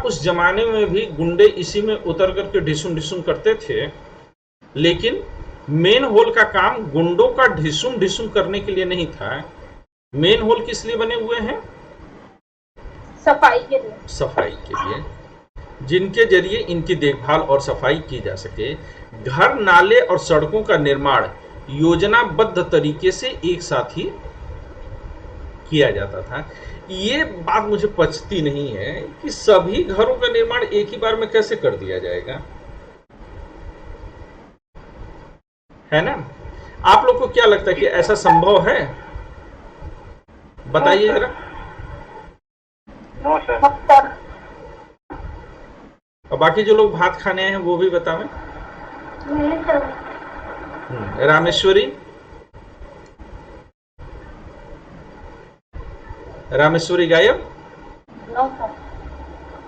उस जमाने में भी गुंडे इसी में उतर करके ढिसुम ढिसुम करते थे, लेकिन मेन होल का काम गुंडों का ढिसुम ढिसुम करने के लिए नहीं था। मेन होल किस लिए बने हुए हैं? सफाई के लिए। सफाई के लिए, जिनके जरिए इनकी देखभाल और सफाई की जा सके। घर, नाले और सड़कों का निर्माण योजनाबद्ध तरीके से एक साथ ही किया जाता था। ये बात मुझे पचती नहीं है कि सभी घरों का निर्माण एक ही बार में कैसे कर दिया जाएगा, है ना? आप लोग को क्या लगता है कि ऐसा संभव है? बताइए जरा। No sir. और बाकी जो लोग भात खाने हैं वो भी बतावें। रामेश्वरी, रामेश्वरी गायब? No sir.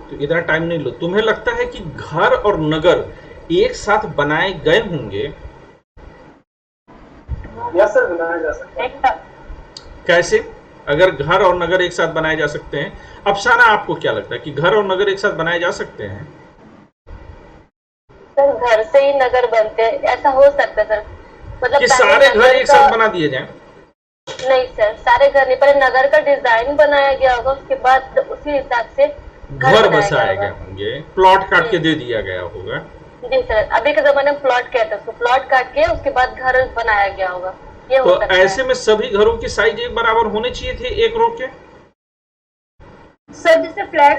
तो इतना टाइम नहीं लो। तुम्हें लगता है कि घर और नगर एक साथ बनाए गए होंगे? यस सर, बनाया जा सकता है। कैसे? अगर घर और नगर एक साथ बनाए जा सकते हैं, अफसाना आपको क्या लगता है कि घर और नगर एक साथ बनाए जा सकते हैं? सर घर से ही नगर बनते हैं, ऐसा हो सकता है सर। मतलब कि सारे घर एक साथ बना दिए जाएं? नहीं सर, सारे घर नहीं, पहले नगर का डिजाइन बनाया गया होगा, उसके बाद उसी हिसाब से घर बसाए गए होंगे, प्लॉट काट के दे दिया गया होगा। जी सर, अभी के जमाने में प्लॉट कहते हैं, प्लॉट काट के उसके बाद घर बनाया गया होगा, ये हो तो सकता है। ऐसे में सभी घरों की साइज एक बराबर होने चाहिए थे, एक रो के। सर जैसे फ्लैट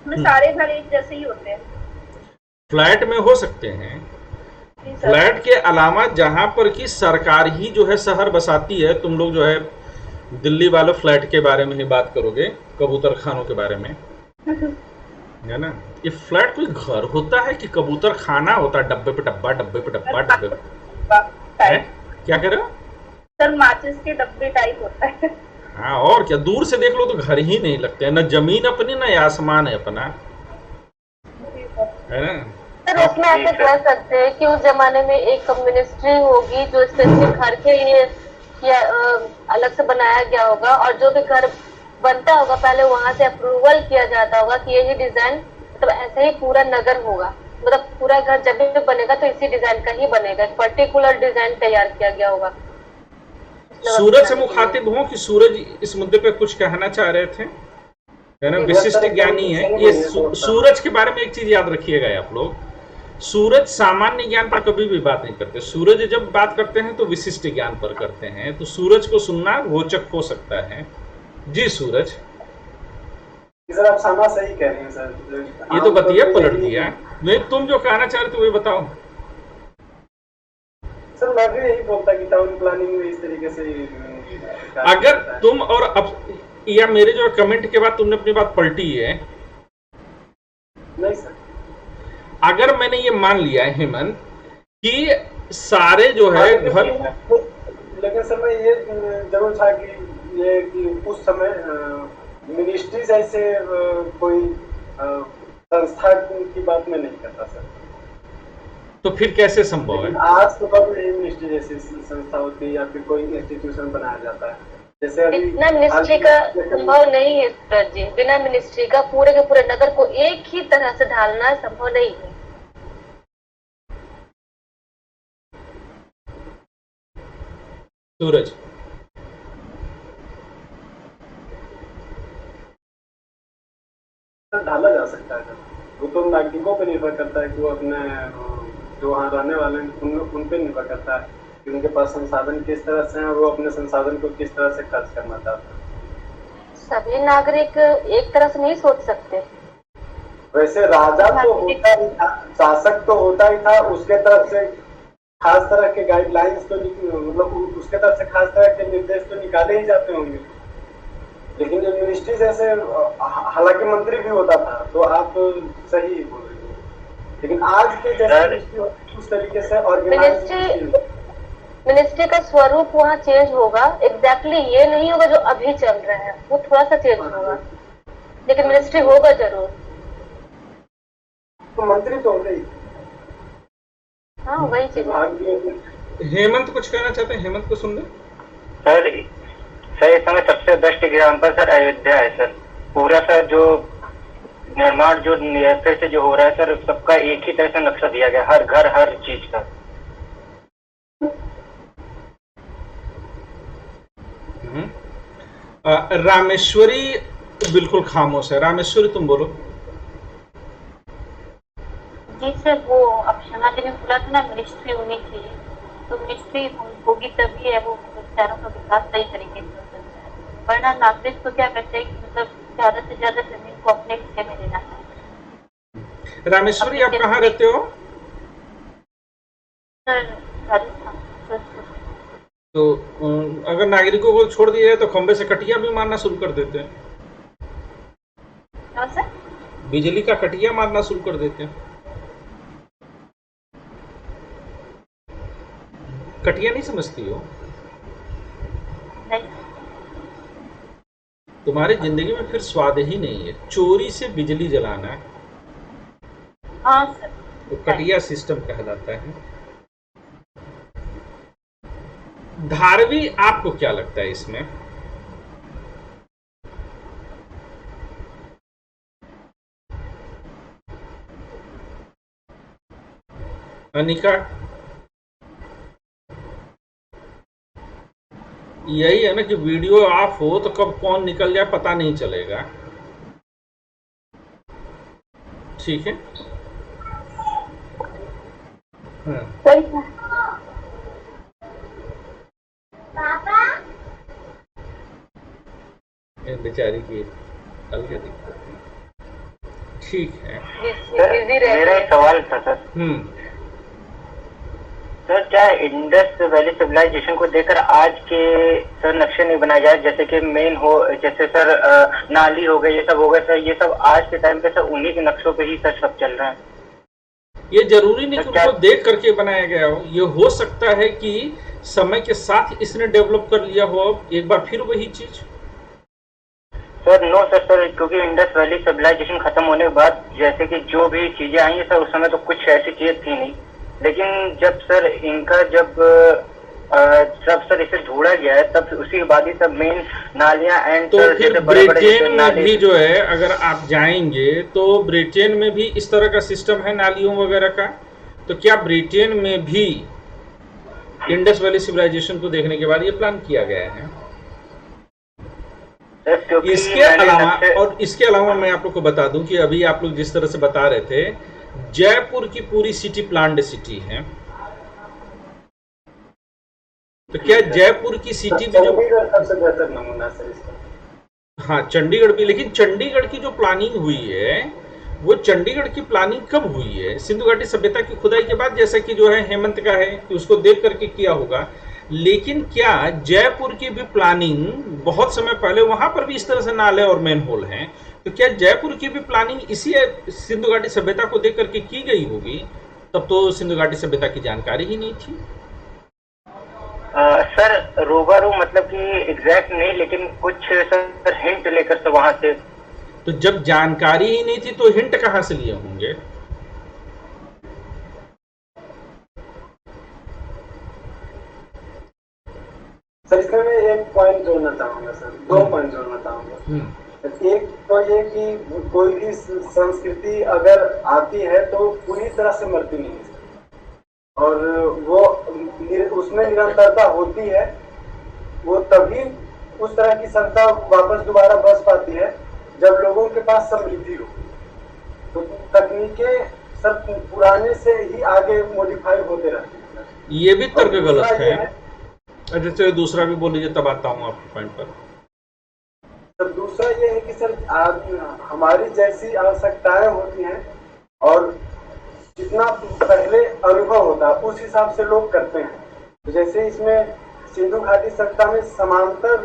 में सारे घर एक जैसे ही होते हैं। फ्लैट में हो सकते हैं, फ्लैट के अलावा जहां पर कि सरकार ही जो है शहर बसाती है, तुम लोग जो है दिल्ली वाले फ्लैट के बारे में ही बात करोगे, कबूतर खानों के बारे में, है ना? ये फ्लैट कोई घर होता है कि कबूतर खाना होता है? डब्बे पे डब्बा, डब्बे पे डब्बा, डब्बे पे है? क्या कह रहे हो सर? माचिस के डब्बे टाइप होता है। हाँ, और क्या, दूर से देख लो तो घर ही नहीं लगते हैं, न जमीन अपनी न आसमान है अपना, है ना? सर उसमें ऐसे कह सकते हैं कि उस जमाने में एक मिनिस्ट्री होगी जो स्पेसिफिक घर के लिए अलग से बनाया गया होगा, और जो भी घर बनता होगा पहले वहां से अप्रूवल किया जाता होगा कि यही डिजाइन, मतलब ऐसे ही पूरा नगर होगा, मतलब पूरा घर जब भी बनेगा तो इसी डिजाइन का ही बनेगा, एक पर्टिकुलर डिजाइन तैयार किया गया होगा। सूरज से मुखातिब हो कि सूरज इस मुद्दे पे कुछ कहना चाह रहे थे, है ना? विशिष्ट ज्ञानी है ये। सूरज के बारे में एक चीज याद रखिएगा आप लोग, सूरज सामान्य ज्ञान पर कभी भी बात नहीं करते। सूरज जब बात करते हैं तो विशिष्ट ज्ञान पर करते हैं, तो सूरज को सुनना रोचक हो सकता है। जी सूरज। सर आप सामा सही कह रहे हैं सर। ये तो बतिया पलट दिया। नहीं, तुम जो कहना चाह रहे थे वही बताओ। सर मैं भी यही बोलता कि टाउन प्लानिंग में इस तरीके से अगर तुम और अब या मेरे जो कमेंट के बाद तुमने अपनी बात पलटी है। नहीं सर, अगर मैंने ये मान लिया है हेमंत कि सारे जो है घर, लेकिन सर मैं ये जरूर था कि ये कि उस समय मिनिस्ट्री जैसे कोई संस्था की बात में नहीं करता सर। तो फिर कैसे संभव है? आज तो कभी मिनिस्ट्री जैसी संस्था होती है या फिर कोई इंस्टीट्यूशन बनाया जाता है, जैसे अभी बिना मिनिस्ट्री का संभव नहीं है सर जी। बिना मिनिस्ट्री का पूरे के पूरे नगर को एक ही तरह से ढालना संभव नहीं है। सूरज, ढाला जा सकता है, वो तो नागरिकों पे निर्भर करता है कि वो अपने जो वहाँ रहने वाले हैं उन पे निर्भर करता है कि उनके पास संसाधन किस तरह से हैं और वो अपने संसाधन को किस तरह से खर्च करना चाहते हैं। सभी नागरिक एक तरह से नहीं सोच सकते। वैसे राजा तो होता ही था, शासक तो होता ही था, उसके तरफ से खास तरह के गाइडलाइंस तो मतलब उसके तरफ से खास तरह के निर्देश तो निकाले ही जाते होंगे। लेकिन जो मिनिस्ट्री जैसे हालांकि मंत्री भी होता था, तो आप तो सही बोल रहे हो, लेकिन आज के जैसे मिनिस्ट्री उस तरीके से ऑर्गेनाइज मिनिस्ट्री का स्वरूप वहाँ चेंज होगा। एग्जैक्टली ये नहीं होगा जो अभी चल रहा है, वो थोड़ा सा चेंज होगा, लेकिन मिनिस्ट्री होगा जरूर। तो मंत्री तो हो गई। हाँ वही चीज। हेमंत कुछ कहना चाहते हैं? हेमंत को सुन ले। सर इस समय सबसे बेस्ट एग्जाम्पल सर अयोध्या है सर। पूरा सर जो निर्माण जो फिर से जो हो रहा है सर, सबका एक ही तरह से नक्शा दिया गया, हर घर हर चीज का। रामेश्वरी बिल्कुल खामोश है। रामेश्वरी तुम बोलो। जी सर, वो अब क्षमा जी ने बोला था ना मिनिस्ट्री होनी चाहिए, तो मिनिस्ट्री होगी तभी है वो शहरों का विकास सही तरीके से हो सकता है। वरना नागरिक तो क्या करते हैं कि मतलब ज्यादा से ज्यादा जमीन को अपने हिस्से में लेना है। रामेश्वरी आप कहाँ रहते हो? Sir Rajasthan sir. तो अगर नागरिकों को छोड़ दिया जाए तो खंबे से कटिया भी मारना शुरू कर देते हैं। क्या सर? बिजली का कटिया मारना शुरू कर देते हैं। कटिया नहीं समझती हो? नहीं। तुम्हारी जिंदगी में फिर स्वाद ही नहीं है। चोरी से बिजली जलाना हाँ सर। तो कटिया सिस्टम कहलाता है। धारवी आपको क्या लगता है इसमें? अनिका, यही है ना कि वीडियो ऑफ हो तो कब कौन निकल जाए पता नहीं चलेगा। ठीक है। हाँ। बेचारी की अलग दिक्कत है। ठीक है। मेरा एक सवाल था सर। सर, क्या इंडस वैली सिविलाइजेशन को देखकर आज के सर नक्शे नहीं बनाए जाए, जैसे कि मेन हो, जैसे सर नाली हो गए, ये सब हो गए सर, ये सब आज के टाइम पे सर उन्हीं के नक्शों पे ही सर सब चल रहा है। ये जरूरी नहीं कि उनको देख करके बनाया गया हो। ये हो सकता है कि समय के साथ इसने डेवलप कर लिया हो एक बार फिर वही चीज। सर नो सर, क्योंकि इंडस वैली सिविलाइजेशन खत्म होने के बाद जैसे कि जो भी चीजें आई हैं सर, उस समय तो कुछ ऐसी चीजें थी नहीं, लेकिन जब सर इनका जब सर इसे ढूंढा गया है तब उसी के बाद ही सब मेन नालियां एंड तो फिर ब्रिटेन में भी जो है अगर आप जाएंगे तो ब्रिटेन में भी इस तरह का सिस्टम है नालियों वगैरह का। तो क्या ब्रिटेन में भी इंडस वैली सिविलाइजेशन को देखने के बाद ये प्लान किया गया है? इसके अलावा मैं आप लोग को बता दूं कि अभी आप लोग जिस तरह से बता रहे थे, जयपुर की पूरी सिटी प्लान्ड सिटी है। तो क्या जयपुर की सिटी में जो सबसे बेहतर नमूना सर इसका। हाँ, चंडीगढ़ भी, लेकिन चंडीगढ़ की जो प्लानिंग हुई है वो चंडीगढ़ की प्लानिंग कब हुई है? सिंधु घाटी सभ्यता की खुदाई के बाद, जैसा कि जो है हेमंत का है कि उसको देख करके किया होगा। लेकिन क्या जयपुर की भी प्लानिंग बहुत समय पहले, वहां पर भी इस तरह से नाले और मेन होल हैं, तो क्या जयपुर की भी प्लानिंग इसी सिंधु घाटी सभ्यता को देख करके की गई होगी? तब तो सिंधु घाटी सभ्यता की जानकारी ही नहीं थी। सर रूबरू मतलब कि एग्जैक्ट नहीं, लेकिन कुछ सर हिंट लेकर से वहां से। तो जब जानकारी ही नहीं थी तो हिंट कहां से लिए होंगे? सर इसमें मैं एक पॉइंट जोड़ना चाहूंगा सर, 2 पॉइंट जोड़ना चाहूंगा। एक तो ये कि कोई भी संस्कृति अगर आती है तो पूरी तरह से मरती नहीं है और वो उसमें निरंतरता होती है। वो तभी उस तरह की सत्ता वापस दोबारा बस पाती है जब लोगों के पास समृद्धि हो। तो तकनीकें सब पुराने से ही आगे मॉडिफाई होते रहते हैं। ये भी तर्क गलत है। अच्छा चलिए दूसरा भी बोल लीजिए, तब आता हूँ आपके पॉइंट पर। सर दूसरा ये है कि सर हमारी जैसी आवश्यकताएं होती हैं और जितना पहले अनुभव होता है उस हिसाब से लोग करते हैं। तो जैसे इसमें सिंधु घाटी सभ्यता में समानांतर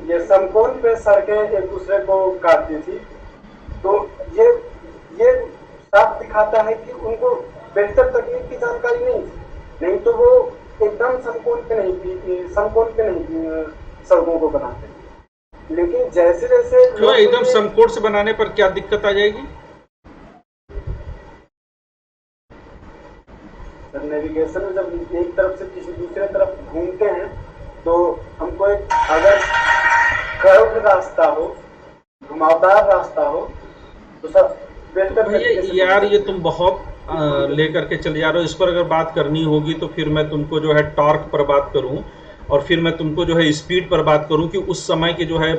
ये समकोण पे सड़कें एक दूसरे को काटती थी। तो ये साफ दिखाता है कि उनको बेहतर तकनीक की जानकारी नहीं थी, नहीं तो वो एकदम समकोण पे नहीं सड़कों को बनाते। लेकिन जैसे जैसे क्यों एकदम समकोण से बनाने पर क्या दिक्कत आ जाएगी? सर नेविगेशन में जब एक तरफ से किसी दूसरे तरफ घूमते हैं तो हमको एक अगर कर्व रास्ता हो, घुमावदार रास्ता हो तो सब बेहतर भैया तरीके से यार ये तुम बहुत लेकर के चले जा रहे हो। इस पर अगर बात करनी होगी तो फिर मैं तुमको जो है टॉर्क पर बात करूं और फिर मैं तुमको जो है स्पीड पर बात करूं कि उस समय की जो है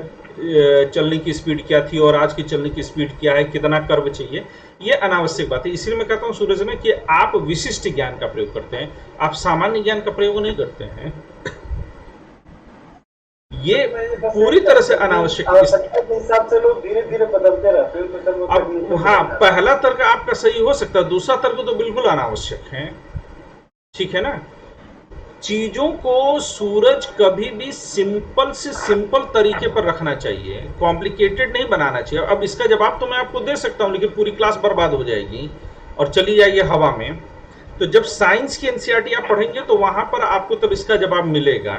चलने की स्पीड क्या थी और आज की चलने की स्पीड क्या है, कितना कर्व चाहिए। ये अनावश्यक बात है। इसलिए मैं कहता हूं सूरज में कि आप विशिष्ट ज्ञान का प्रयोग करते हैं, आप सामान्य ज्ञान का प्रयोग नहीं करते हैं। ये पूरी तरह से अनावश्यक। आवश्यकता के हिसाब से लोग धीरे धीरे बदलते रहते हैं, तो सर वो अब तकनीकी हाँ, बदलता है। पहला तर्क आपका सही हो सकता है, दूसरा तर्क तो बिल्कुल अनावश्यक है। ठीक है ना। चीजों को सूरज कभी भी सिंपल से सिंपल तरीके पर रखना चाहिए, कॉम्प्लिकेटेड नहीं बनाना चाहिए। अब इसका जवाब तो मैं आपको दे सकता हूं लेकिन पूरी क्लास बर्बाद हो जाएगी और चली जाएगी हवा में। तो जब साइंस की एनसीईआरटी आप पढ़ेंगे तो वहां पर आपको तब इसका जवाब मिलेगा,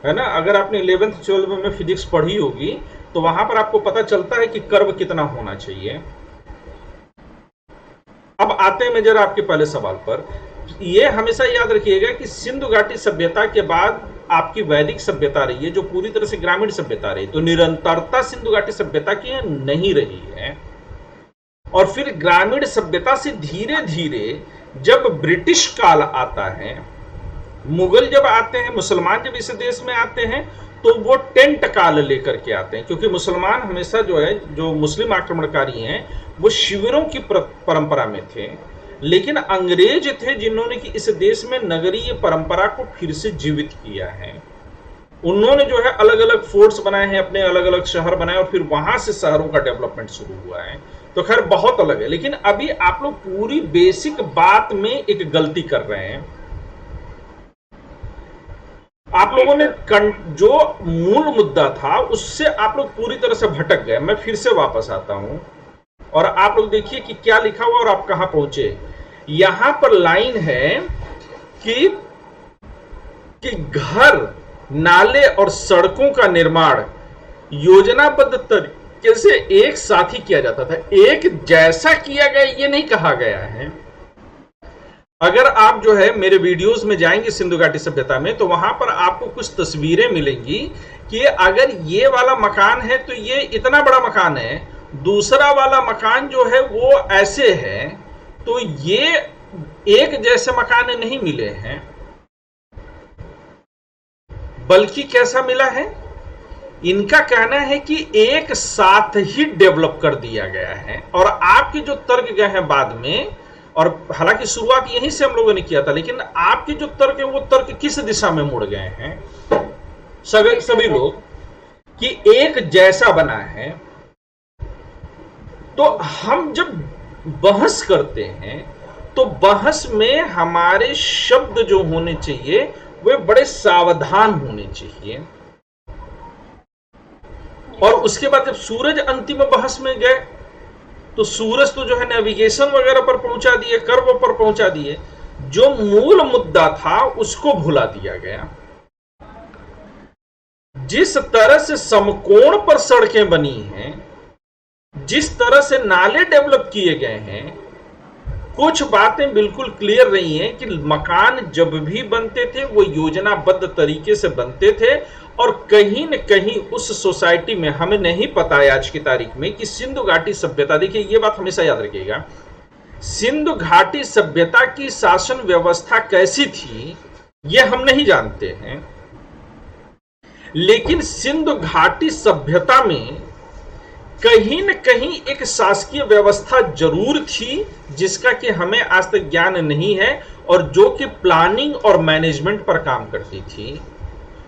है ना। अगर आपने 11th 12th में फिजिक्स पढ़ी होगी तो वहां पर आपको पता चलता है कि कर्व कितना होना चाहिए। अब आते हैं मैं जरा आपके पहले सवाल पर। ये हमेशा याद रखिएगा कि सिंधु घाटी सभ्यता के बाद आपकी वैदिक सभ्यता रही है जो पूरी तरह से ग्रामीण सभ्यता रही, तो निरंतरता सिंधु घाटी सभ्यता की नहीं रही है। और फिर ग्रामीण सभ्यता से धीरे धीरे जब ब्रिटिश काल आता है, मुगल जब आते हैं, मुसलमान जब इस देश में आते हैं तो वो टेंट काल लेकर के आते हैं, क्योंकि मुसलमान हमेशा जो है, जो मुस्लिम आक्रमणकारी हैं वो शिविरों की परंपरा में थे। लेकिन अंग्रेज थे जिन्होंने कि इस देश में नगरीय परंपरा को फिर से जीवित किया है। उन्होंने जो है अलग अलग फोर्ट्स बनाए हैं, अपने अलग अलग शहर बनाए और फिर वहां से शहरों का डेवलपमेंट शुरू हुआ है। तो खैर बहुत अलग है। लेकिन अभी आप लोग पूरी बेसिक बात में एक गलती कर रहे हैं। आप लोगों ने जो मूल मुद्दा था उससे आप लोग पूरी तरह से भटक गए। मैं फिर से वापस आता हूं और आप लोग देखिए कि क्या लिखा हुआ और आप कहां पहुंचे। यहां पर लाइन है कि घर, नाले और सड़कों का निर्माण योजनाबद्ध तरीके से एक साथ ही किया जाता था। एक जैसा किया गया ये नहीं कहा गया है। अगर आप जो है मेरे वीडियोस में जाएंगे सिंधु घाटी सभ्यता में तो वहां पर आपको कुछ तस्वीरें मिलेंगी कि अगर ये वाला मकान है तो ये इतना बड़ा मकान है, दूसरा वाला मकान जो है वो ऐसे है, तो ये एक जैसे मकान नहीं मिले हैं। बल्कि कैसा मिला है, इनका कहना है कि एक साथ ही डेवलप कर दिया गया है। और आपके जो तर्क गए हैं बाद में, और हालांकि शुरुआत यहीं से हम लोगों ने किया था, लेकिन आपके जो तर्क है वो तर्क किस दिशा में मुड़ गए हैं सभी लोग कि एक जैसा बना है। तो हम जब बहस करते हैं तो बहस में हमारे शब्द जो होने चाहिए वे बड़े सावधान होने चाहिए। और उसके बाद जब सूरज अंतिम बहस में गए तो सूरज तो जो है नेविगेशन वगैरह पर पहुंचा दिए, कर्व पर पहुंचा दिए, जो मूल मुद्दा था उसको भुला दिया गया। जिस तरह से समकोण पर सड़कें बनी हैं, जिस तरह से नाले डेवलप किए गए हैं, कुछ बातें बिल्कुल क्लियर रही हैं कि मकान जब भी बनते थे वो योजनाबद्ध तरीके से बनते थे। और कहीं न कहीं उस सोसाइटी में, हमें नहीं पता है आज की तारीख में कि सिंधु घाटी सभ्यता, देखिए ये बात हमेशा याद रखिएगा, सिंधु घाटी सभ्यता की शासन व्यवस्था कैसी थी ये हम नहीं जानते हैं। लेकिन सिंधु घाटी सभ्यता में कहीं न कहीं एक शासकीय व्यवस्था जरूर थी जिसका कि हमें आज तक ज्ञान नहीं है, और जो कि प्लानिंग और मैनेजमेंट पर काम करती थी।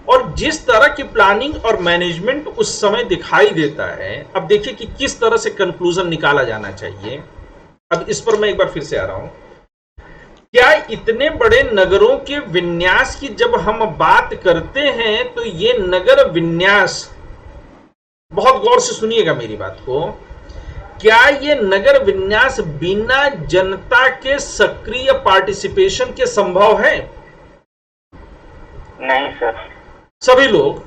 और जिस तरह की प्लानिंग और मैनेजमेंट उस समय दिखाई देता है, अब देखिए कि किस तरह से कंक्लूजन निकाला जाना चाहिए। अब इस पर मैं एक बार फिर से आ रहा हूं। क्या इतने बड़े नगरों के विन्यास की जब हम बात करते हैं तो ये नगर विन्यास, बहुत गौर से सुनिएगा मेरी बात को, क्या ये नगर विन्यास बिना जनता के सक्रिय पार्टिसिपेशन के संभव है? नहीं सर। सभी लोग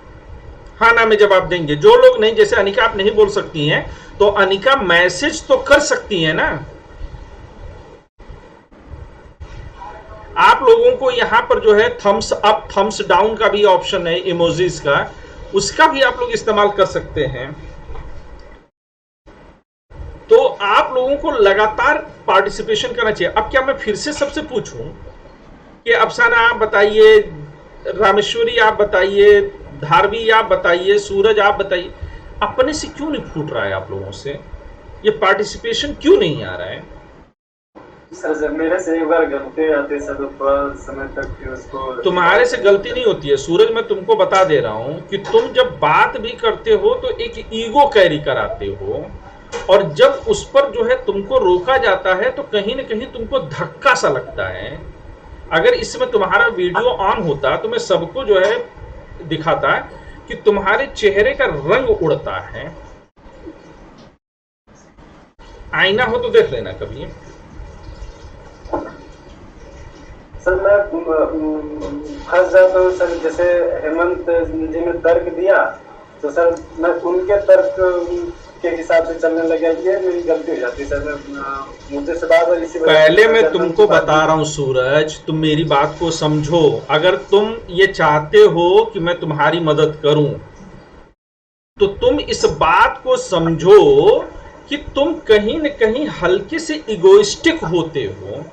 हाँ ना में जवाब देंगे। जो लोग नहीं, जैसे अनिका आप नहीं बोल सकती हैं तो अनिका मैसेज तो कर सकती है ना। आप लोगों को यहां पर जो है थम्स अप थम्स डाउन का भी ऑप्शन है इमोजीज का, उसका भी आप लोग इस्तेमाल कर सकते हैं। तो आप लोगों को लगातार पार्टिसिपेशन करना चाहिए। अब क्या मैं फिर से सबसे पूछूं कि अफसाना आप बताइए, रामेश्वरी आप बताइए, धारवी आप बताइए, सूरज आप बताइए, अपने से क्यों नहीं फूट रहा है आप लोगों से? ये पार्टिसिपेशन क्यों नहीं आ रहा है? सर जब मेरे से एक बार गलती आती सर तो थोड़ा समय तक फिर उसको तुम्हारे से गलती नहीं होती है सूरज, मैं तुमको बता दे रहा हूं कि तुम जब बात भी करते हो तो एक ईगो कैरी कराते हो, और जब उस पर जो है तुमको रोका जाता है तो कहीं ना कहीं तुमको धक्का सा लगता है। अगर इसमें तुम्हारा वीडियो ऑन होता तो मैं सबको जो है दिखाता कि तुम्हारे चेहरे का रंग उड़ता है। आईना हो तो देख लेना कभी। सर मैं फंस जाता हूँ सर, जैसे हेमंत जी ने तर्क दिया तो सर मैं उनके तर्क के हिसाब से चलने लगा, ये मेरी गलती हो जाती है सर। मैं मुद्दे से बार बार इसी पहले मैं तुमको बता रहा हूं सूरज, तुम मेरी बात को समझो। अगर तुम ये चाहते हो कि मैं तुम्हारी मदद करूं तो तुम इस बात को समझो कि तुम कहीं न कहीं हल्के से इगोइस्टिक होते हो।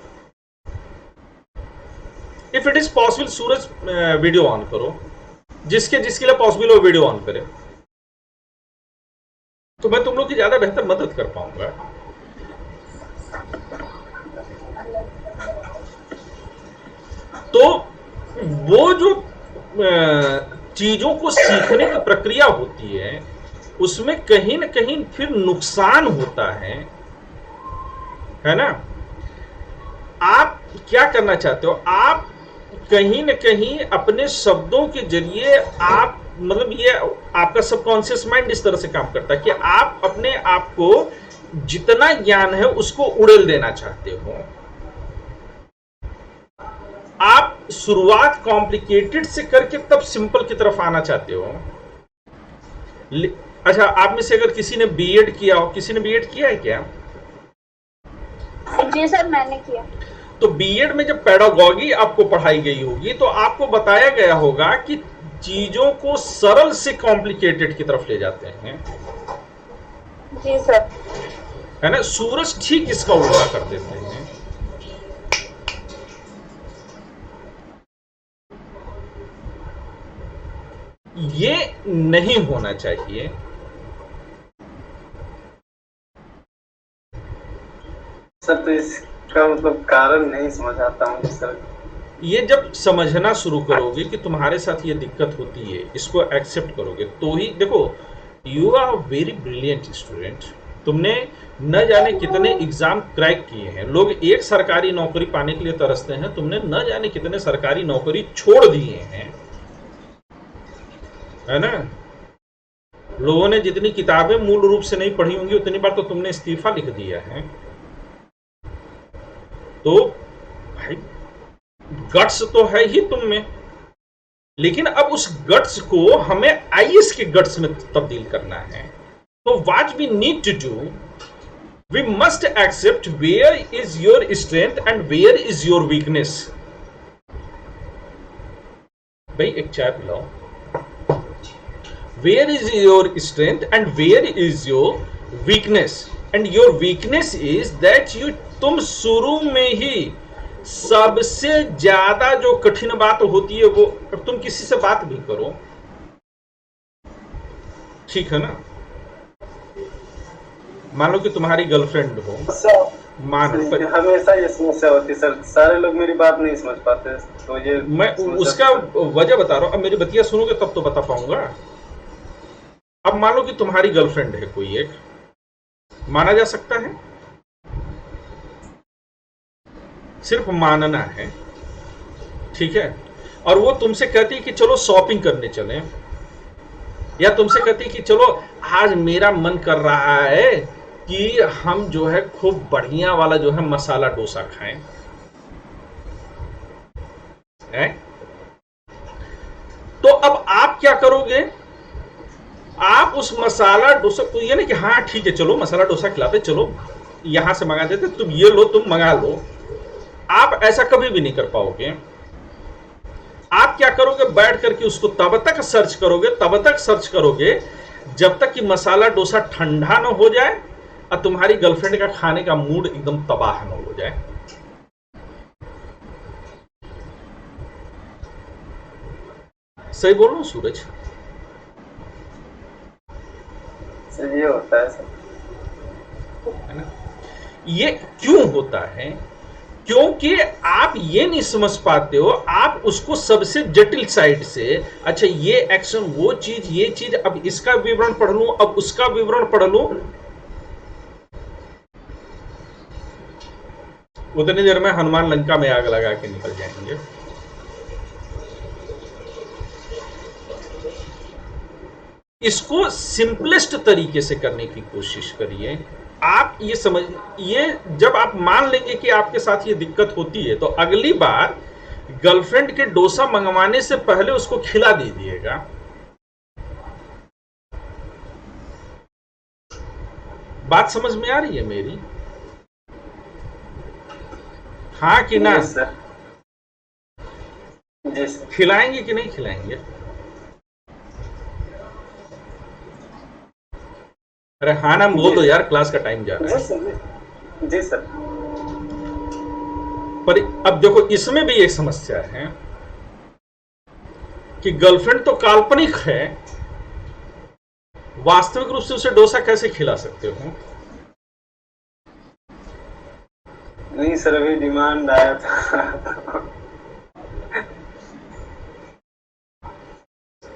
If it is possible Suraj video on करो, जिसके लिए पॉसिबल हो वीडियो ऑन करे, तो मैं तुम लोग की ज्यादा बेहतर मदद कर पाऊंगा। तो वो जो चीजों को सीखने की प्रक्रिया होती है उसमें कहीं ना कहीं फिर नुकसान होता है ना। आप क्या करना चाहते हो? आप कहीं न कहीं अपने शब्दों के जरिए आप मतलब ये आपका सबकॉन्शियस माइंड इस तरह से काम करता है कि आप अपने आप को जितना ज्ञान है उसको उड़ेल देना चाहते हो। आप शुरुआत कॉम्प्लिकेटेड से करके तब सिंपल की तरफ आना चाहते हो। अच्छा, आप में से अगर किसी ने बीएड किया हो, किसी ने बीएड किया है क्या? जी सर मैंने किया। तो बीएड में जब पेडागॉजी आपको पढ़ाई गई होगी तो आपको बताया गया होगा कि चीजों को सरल से कॉम्प्लिकेटेड की तरफ ले जाते हैं, जी सर। है ना। सूरज ठीक इसका उल्टा कर देते हैं। ये नहीं होना चाहिए। सर तो इसका मतलब कारण नहीं समझ आता हूँ सर। ये जब समझना शुरू करोगे कि तुम्हारे साथ ये दिक्कत होती है, इसको एक्सेप्ट करोगे तो ही देखो, you are very brilliant student. तुमने न जाने कितने एग्जाम क्रैक किए हैं। लोग एक सरकारी नौकरी पाने के लिए तरसते हैं, तुमने न जाने कितने सरकारी नौकरी छोड़ दिए हैं, है ना। लोगों ने जितनी किताबें मूल रूप से नहीं पढ़ी होंगी उतनी बार तो तुमने इस्तीफा लिख दिया है। तो भाई गट्स तो है ही तुम में, लेकिन अब उस गट्स को हमें आईएएस के गट्स में तब्दील करना है। तो what we need to do, we must accept where is your strength and where is your weakness. भाई एक चाय पिलाओ। Where is your strength and where is your weakness, and your weakness is that तुम शुरू में ही सबसे ज्यादा जो कठिन बात होती है वो, तुम किसी से बात भी करो, ठीक है ना। मान लो कि तुम्हारी गर्लफ्रेंड हो, हमेशा ये समस्या होती है सर, सारे लोग मेरी बात नहीं समझ पाते। तो ये मैं उसका वजह बता रहा हूं। अब मेरी बतिया सुनोगे तब तो बता पाऊंगा। अब मान लो कि तुम्हारी गर्लफ्रेंड है कोई एक, माना जा सकता है, सिर्फ मानना है, ठीक है। और वो तुमसे कहती है कि चलो शॉपिंग करने चलें, या तुमसे कहती है कि चलो आज मेरा मन कर रहा है कि हम जो है खूब बढ़िया वाला जो है मसाला डोसा खाएं, है? तो अब आप क्या करोगे? आप उस मसाला डोसा को ये नहीं कि हाँ ठीक है चलो मसाला डोसा खिलाते, चलो यहां से मंगा देते, तुम ये लो, तुम मंगा लो। आप ऐसा कभी भी नहीं कर पाओगे। आप क्या करोगे, बैठ करके उसको तब तक सर्च करोगे जब तक कि मसाला डोसा ठंडा ना हो जाए और तुम्हारी गर्लफ्रेंड का खाने का मूड एकदम तबाह ना हो जाए। सही बोल रहा हूं सूरज? सर ये होता है सर। है ना? ये क्यों होता है? क्योंकि आप ये नहीं समझ पाते हो, आप उसको सबसे जटिल साइड से, अच्छा ये एक्शन, वो चीज, ये चीज, अब इसका विवरण पढ़ लूं, अब उसका विवरण पढ़ लूं, उतनी देर में हनुमान लंका में आग लगा के निकल जाएंगे। इसको सिंपलेस्ट तरीके से करने की कोशिश करिए। आप ये समझ, ये जब आप मान लेंगे कि आपके साथ ये दिक्कत होती है, तो अगली बार गर्लफ्रेंड के डोसा मंगवाने से पहले उसको खिला दीजिएगा। बात समझ में आ रही है मेरी? हाँ कि ना? जी सर। जी सर। खिलाएंगे कि नहीं खिलाएंगे? अरे हाँ ना बोल दो यार, क्लास का टाइम जा रहा है। जी सर। जी सर। पर अब देखो, इसमें भी एक समस्या है कि गर्लफ्रेंड तो काल्पनिक है, वास्तविक रूप से उसे डोसा कैसे खिला सकते हो? नहीं सर, अभी डिमांड आया था।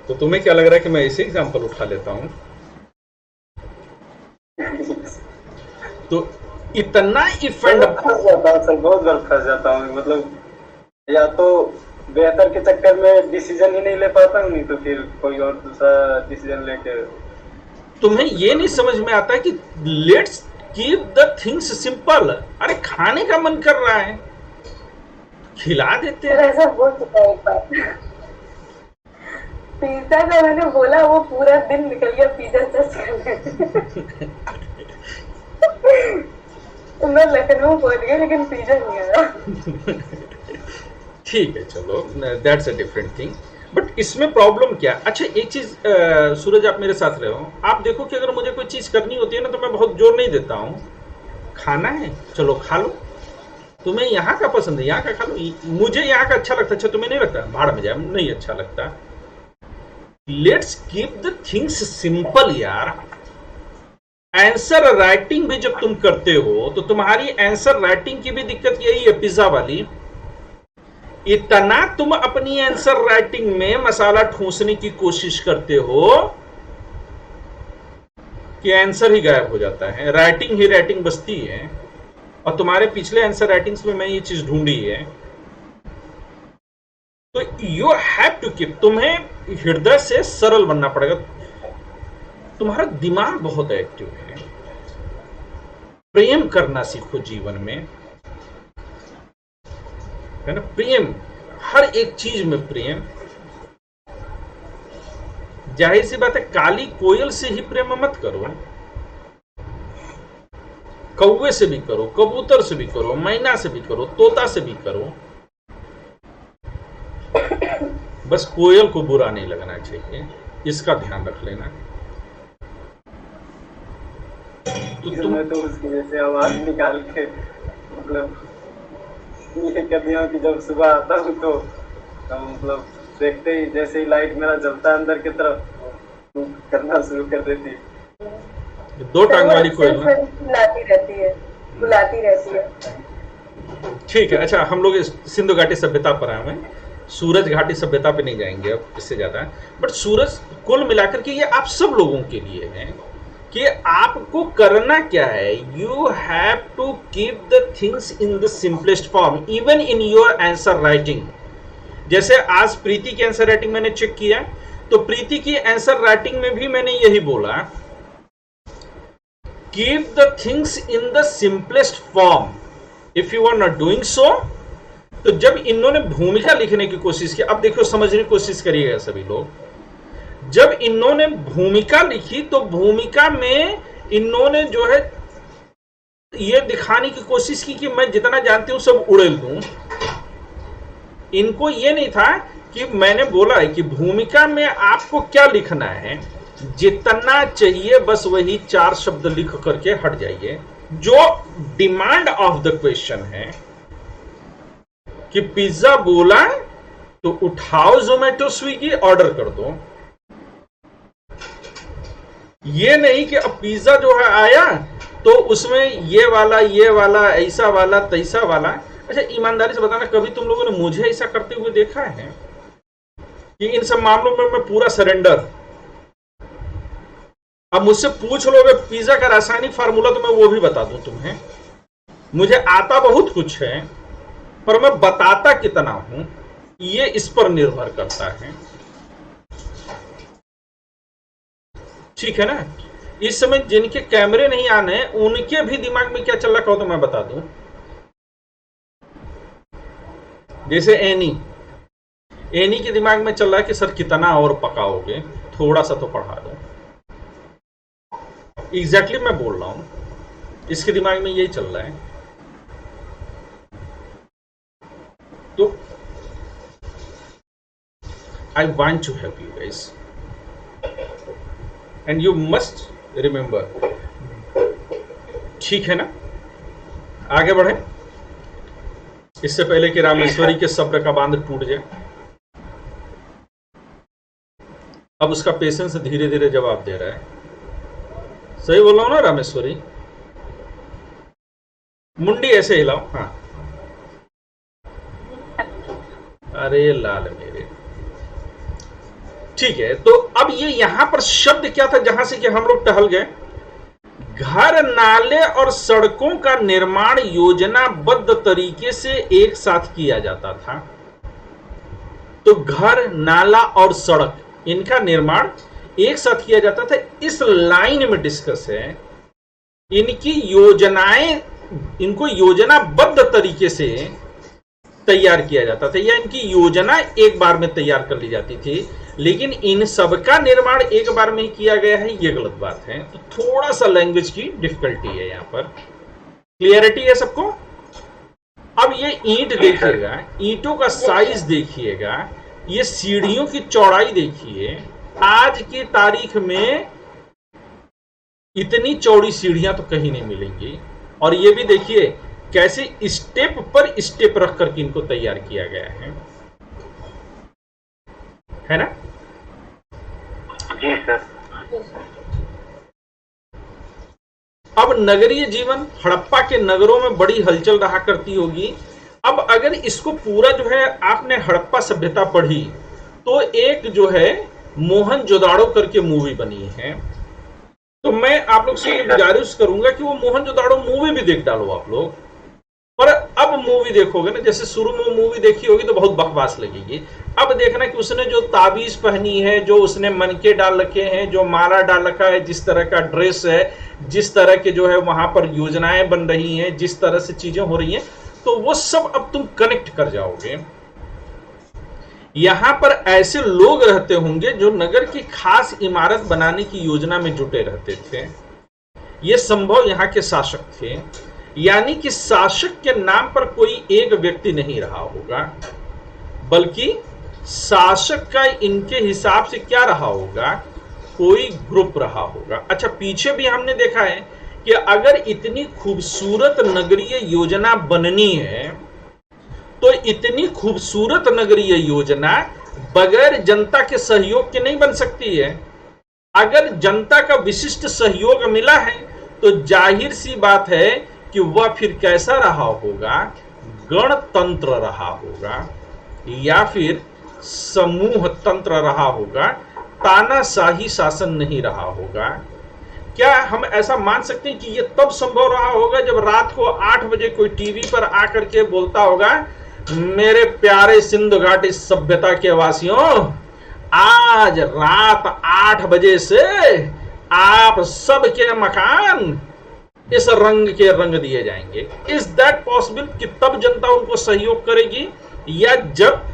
तो तुम्हें क्या लग रहा है कि मैं ऐसे एग्जाम्पल उठा लेता हूं? तो इतना इफेक्ट फंस जाता हूँ सर, बहुत बार फंस जाता हूँ। मतलब या तो बेहतर के चक्कर में डिसीजन ही नहीं ले पाता हूँ, नहीं तो फिर कोई और दूसरा डिसीजन लेके। तुम्हें ये नहीं समझ में आता कि let's keep the things simple. अरे खाने का मन कर रहा है, खिला देते हैं। ऐसा हो चुका है एक बार। पिज्जा का मैंने बोला, वो पूरा दिन निकल गया पिज्जा सर्च करने। मैं लखनऊ पहुंच गई लेकिन पिज्जा नहीं आया। ठीक है, चलो, that's a different thing. But इसमें प्रॉब्लम क्या? अच्छा एक चीज, सूरज आप मेरे साथ रहे हो, आप देखो कि अगर मुझे कोई चीज करनी होती है ना, तो मैं बहुत जोर नहीं देता हूँ। खाना है, चलो खा लो। तुम्हें यहाँ का पसंद है, यहाँ का खा लो। मुझे यहाँ का अच्छा लगता है, अच्छा तुम्हें नहीं लगता, भाड़ में जाए, नहीं अच्छा लगता। Let's keep the things simple यार। आंसर राइटिंग भी जब तुम करते हो, तो तुम्हारी आंसर राइटिंग की भी दिक्कत यही है, पिज्जा वाली। इतना तुम अपनी आंसर राइटिंग में मसाला ठूंसने की कोशिश करते हो कि आंसर ही गायब हो जाता है, राइटिंग ही राइटिंग बचती है। और तुम्हारे पिछले आंसर राइटिंग्स में मैं ये चीज ढूंढी है। तो यू हैव टू कीप, तुम्हें हृदय से सरल बनना पड़ेगा। तुम्हारा दिमाग बहुत एक्टिव है। प्रेम करना सीखो जीवन में, है ना? प्रेम, हर एक चीज में प्रेम। जाहिर सी बात है, काली कोयल से ही प्रेम मत करो, कौवे से भी करो, कबूतर से भी करो, मैना से भी करो, तोता से भी करो। बस कोयल को बुरा नहीं लगना चाहिए, इसका ध्यान रख लेना। तो तुम मैं तो उसकी जैसे आवाज निकाल के, मतलब ये कर दिया कि जब सुबह आता हूँ तो मतलब देखते ही, जैसे ही लाइट मेरा जलता है अंदर की तरफ, करना शुरू कर देती है। दो टांग वाली कोयल ना, बुलाती रहती है। ठीक है। अच्छा, हम लोग सिंधु घाटी सभ्यता पर आए हैं, सूरज घाटी सभ्यता पे नहीं जाएंगे अब, इससे ज्यादा। बट सूरज, कुल मिलाकर के ये आप सब लोगों के लिए है कि आपको करना क्या है। You have to keep the things in the simplest form, even in your answer writing. जैसे आज प्रीति की आंसर राइटिंग मैंने चेक किया, तो प्रीति की आंसर राइटिंग में भी मैंने यही बोला, keep the things in the simplest form. If you are not doing so, तो जब इन्होंने भूमिका लिखने की कोशिश की, अब देखो समझने की कोशिश करिएगा सभी लोग, जब इन्होंने भूमिका लिखी तो भूमिका में इन्होंने जो है ये दिखाने की कोशिश की कि मैं जितना जानती हूं सब उड़ेल दूं। इनको ये नहीं था कि मैंने बोला है कि भूमिका में आपको क्या लिखना है, जितना चाहिए बस वही 4 शब्द लिख करके हट जाइए। जो डिमांड ऑफ द क्वेश्चन है कि पिज्जा बोला तो उठाओ जोमेटो स्विगी ऑर्डर कर दो। ये नहीं कि अब पिज्जा जो है आया तो उसमें ये वाला ऐसा वाला तैसा वाला। अच्छा ईमानदारी से बताना, कभी तुम लोगों ने मुझे ऐसा करते हुए देखा है कि इन सब मामलों में मैं पूरा सरेंडर। अब मुझसे पूछ लोगे पिज्जा का रासायनिक फार्मूला तो मैं वो भी बता दूं तुम्हें। मुझे आता बहुत कुछ है पर मैं बताता कितना हूं ये इस पर निर्भर करता है। ठीक है ना। इस समय जिनके कैमरे नहीं आने उनके भी दिमाग में क्या चल रहा हो तो मैं बता दूं। जैसे एनी के दिमाग में चल रहा है कि सर कितना और पकाओगे, थोड़ा सा तो पढ़ा दो। एग्जैक्टली मैं बोल रहा हूं, इसके दिमाग में यही चल रहा है। तो I want to help you guys and you must remember. ठीक है ना, आगे बढ़े इससे पहले कि रामेश्वरी के सब्र का बांध टूट जाए। अब उसका पेशेंस धीरे धीरे जवाब दे रहा है। सही बोल रहा हूं ना रामेश्वरी? मुंडी ऐसे हिलाओ। हाँ, अरे लाल मेरे। ठीक है, तो अब ये यहां पर शब्द क्या था जहां से कि हम लोग टहल गए? घर, नाले और सड़कों का निर्माण योजनाबद्ध तरीके से एक साथ किया जाता था। तो घर, नाला और सड़क, इनका निर्माण एक साथ किया जाता था। इस लाइन में डिस्कस है इनकी योजनाएं, इनको योजनाबद्ध तरीके से तैयार किया जाता था या इनकी योजना एक बार में तैयार कर ली जाती थी। लेकिन इन सबका निर्माण एक बार में ही किया गया है, ये गलत बात है। तो थोड़ा सा लैंग्वेज की डिफिकल्टी है यहां पर। क्लियरिटी है सबको? अब ये ईंट देखिएगा, ईंटों का साइज देखिएगा, ये सीढ़ियों की चौड़ाई देखिए। आज की तारीख में इतनी चौड़ी सीढ़ियां तो कहीं नहीं मिलेंगी। और ये भी देखिए कैसे स्टेप पर स्टेप रख करके इनको तैयार किया गया है ना? जी सर। अब नगरीय जीवन, हड़प्पा के नगरों में बड़ी हलचल रहा करती होगी। अब अगर इसको पूरा जो है आपने हड़प्पा सभ्यता पढ़ी तो एक जो है मोहनजोदाड़ो करके मूवी बनी है। तो मैं आप लोग से गुजारिश करूंगा कि वो मोहनजोदाड़ो मूवी भी देख डालो आप लोग। पर अब मूवी देखोगे ना, जैसे शुरू में मूवी देखी होगी तो बहुत बकवास लगेगी। अब देखना कि उसने जो ताबीज पहनी है, जो उसने मनके डाल रखे हैं, जो माला डाल रखा है, जिस तरह का ड्रेस है, जिस तरह के जो है वहां पर योजनाएं बन रही हैं, जिस तरह से चीजें हो रही हैं, तो वो सब अब तुम कनेक्ट कर जाओगे। यहां पर ऐसे लोग रहते होंगे जो नगर की खास इमारत बनाने की योजना में जुटे रहते थे। ये संभव यहां के शासक थे, यानी कि शासक के नाम पर कोई एक व्यक्ति नहीं रहा होगा, बल्कि शासक का इनके हिसाब से क्या रहा होगा, कोई ग्रुप रहा होगा। अच्छा, पीछे भी हमने देखा है कि अगर इतनी खूबसूरत नगरीय योजना बननी है तो इतनी खूबसूरत नगरीय योजना बगैर जनता के सहयोग के नहीं बन सकती है। अगर जनता का विशिष्ट सहयोग मिला है तो जाहिर सी बात है कि वह फिर कैसा रहा होगा, गणतंत्र रहा होगा या फिर समूह तंत्र रहा होगा, तानाशाही शासन नहीं रहा होगा। क्या हम ऐसा मान सकते हैं कि यह तब संभव रहा होगा जब रात को 8 बजे कोई टीवी पर आकर के बोलता होगा, मेरे प्यारे सिंधु घाटी सभ्यता के वासियों, आज रात 8 बजे से आप सबके मकान इस रंग के रंग दिए जाएंगे। इज दैट पॉसिबल कि तब जनता उनको सहयोग करेगी, या जब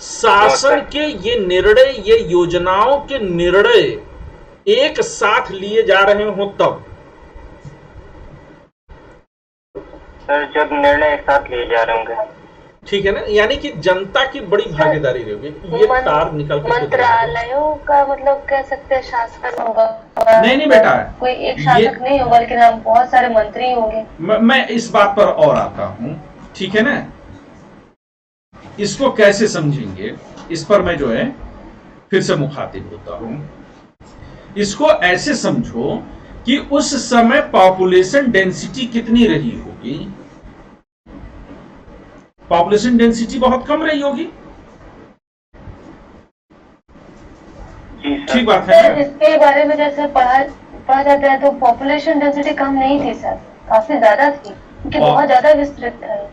शासन के ये निर्णय, ये योजनाओं के निर्णय एक साथ लिए जा रहे हो तब? सर, जब निर्णय एक साथ लिए जा रहे होंगे। ठीक है ना, यानी कि जनता की बड़ी भागीदारी रहेगी। ये तार निकल कर मंत्रालयों का मतलब कह सकते हैं शासन होगा। नहीं बेटा, कोई एक शासक नहीं होगा, लेकिन हम बहुत सारे मंत्री होंगे। मैं इस बात पर और आता हूं, ठीक है ना। इसको कैसे समझेंगे, इस पर मैं जो है फिर से मुखातिब होता हूं। इसको ऐसे समझो कि उस समय पॉपुलेशन डेंसिटी कितनी रही होगी। पॉपुलेशन डेंसिटी बहुत कम रही होगी, ठीक बात है सर। इसके बारे में जैसे पढ़ा जाता है तो पॉपुलेशन डेंसिटी कम नहीं थी सर, काफी ज्यादा थी, क्योंकि बहुत ज्यादा विस्तृत था।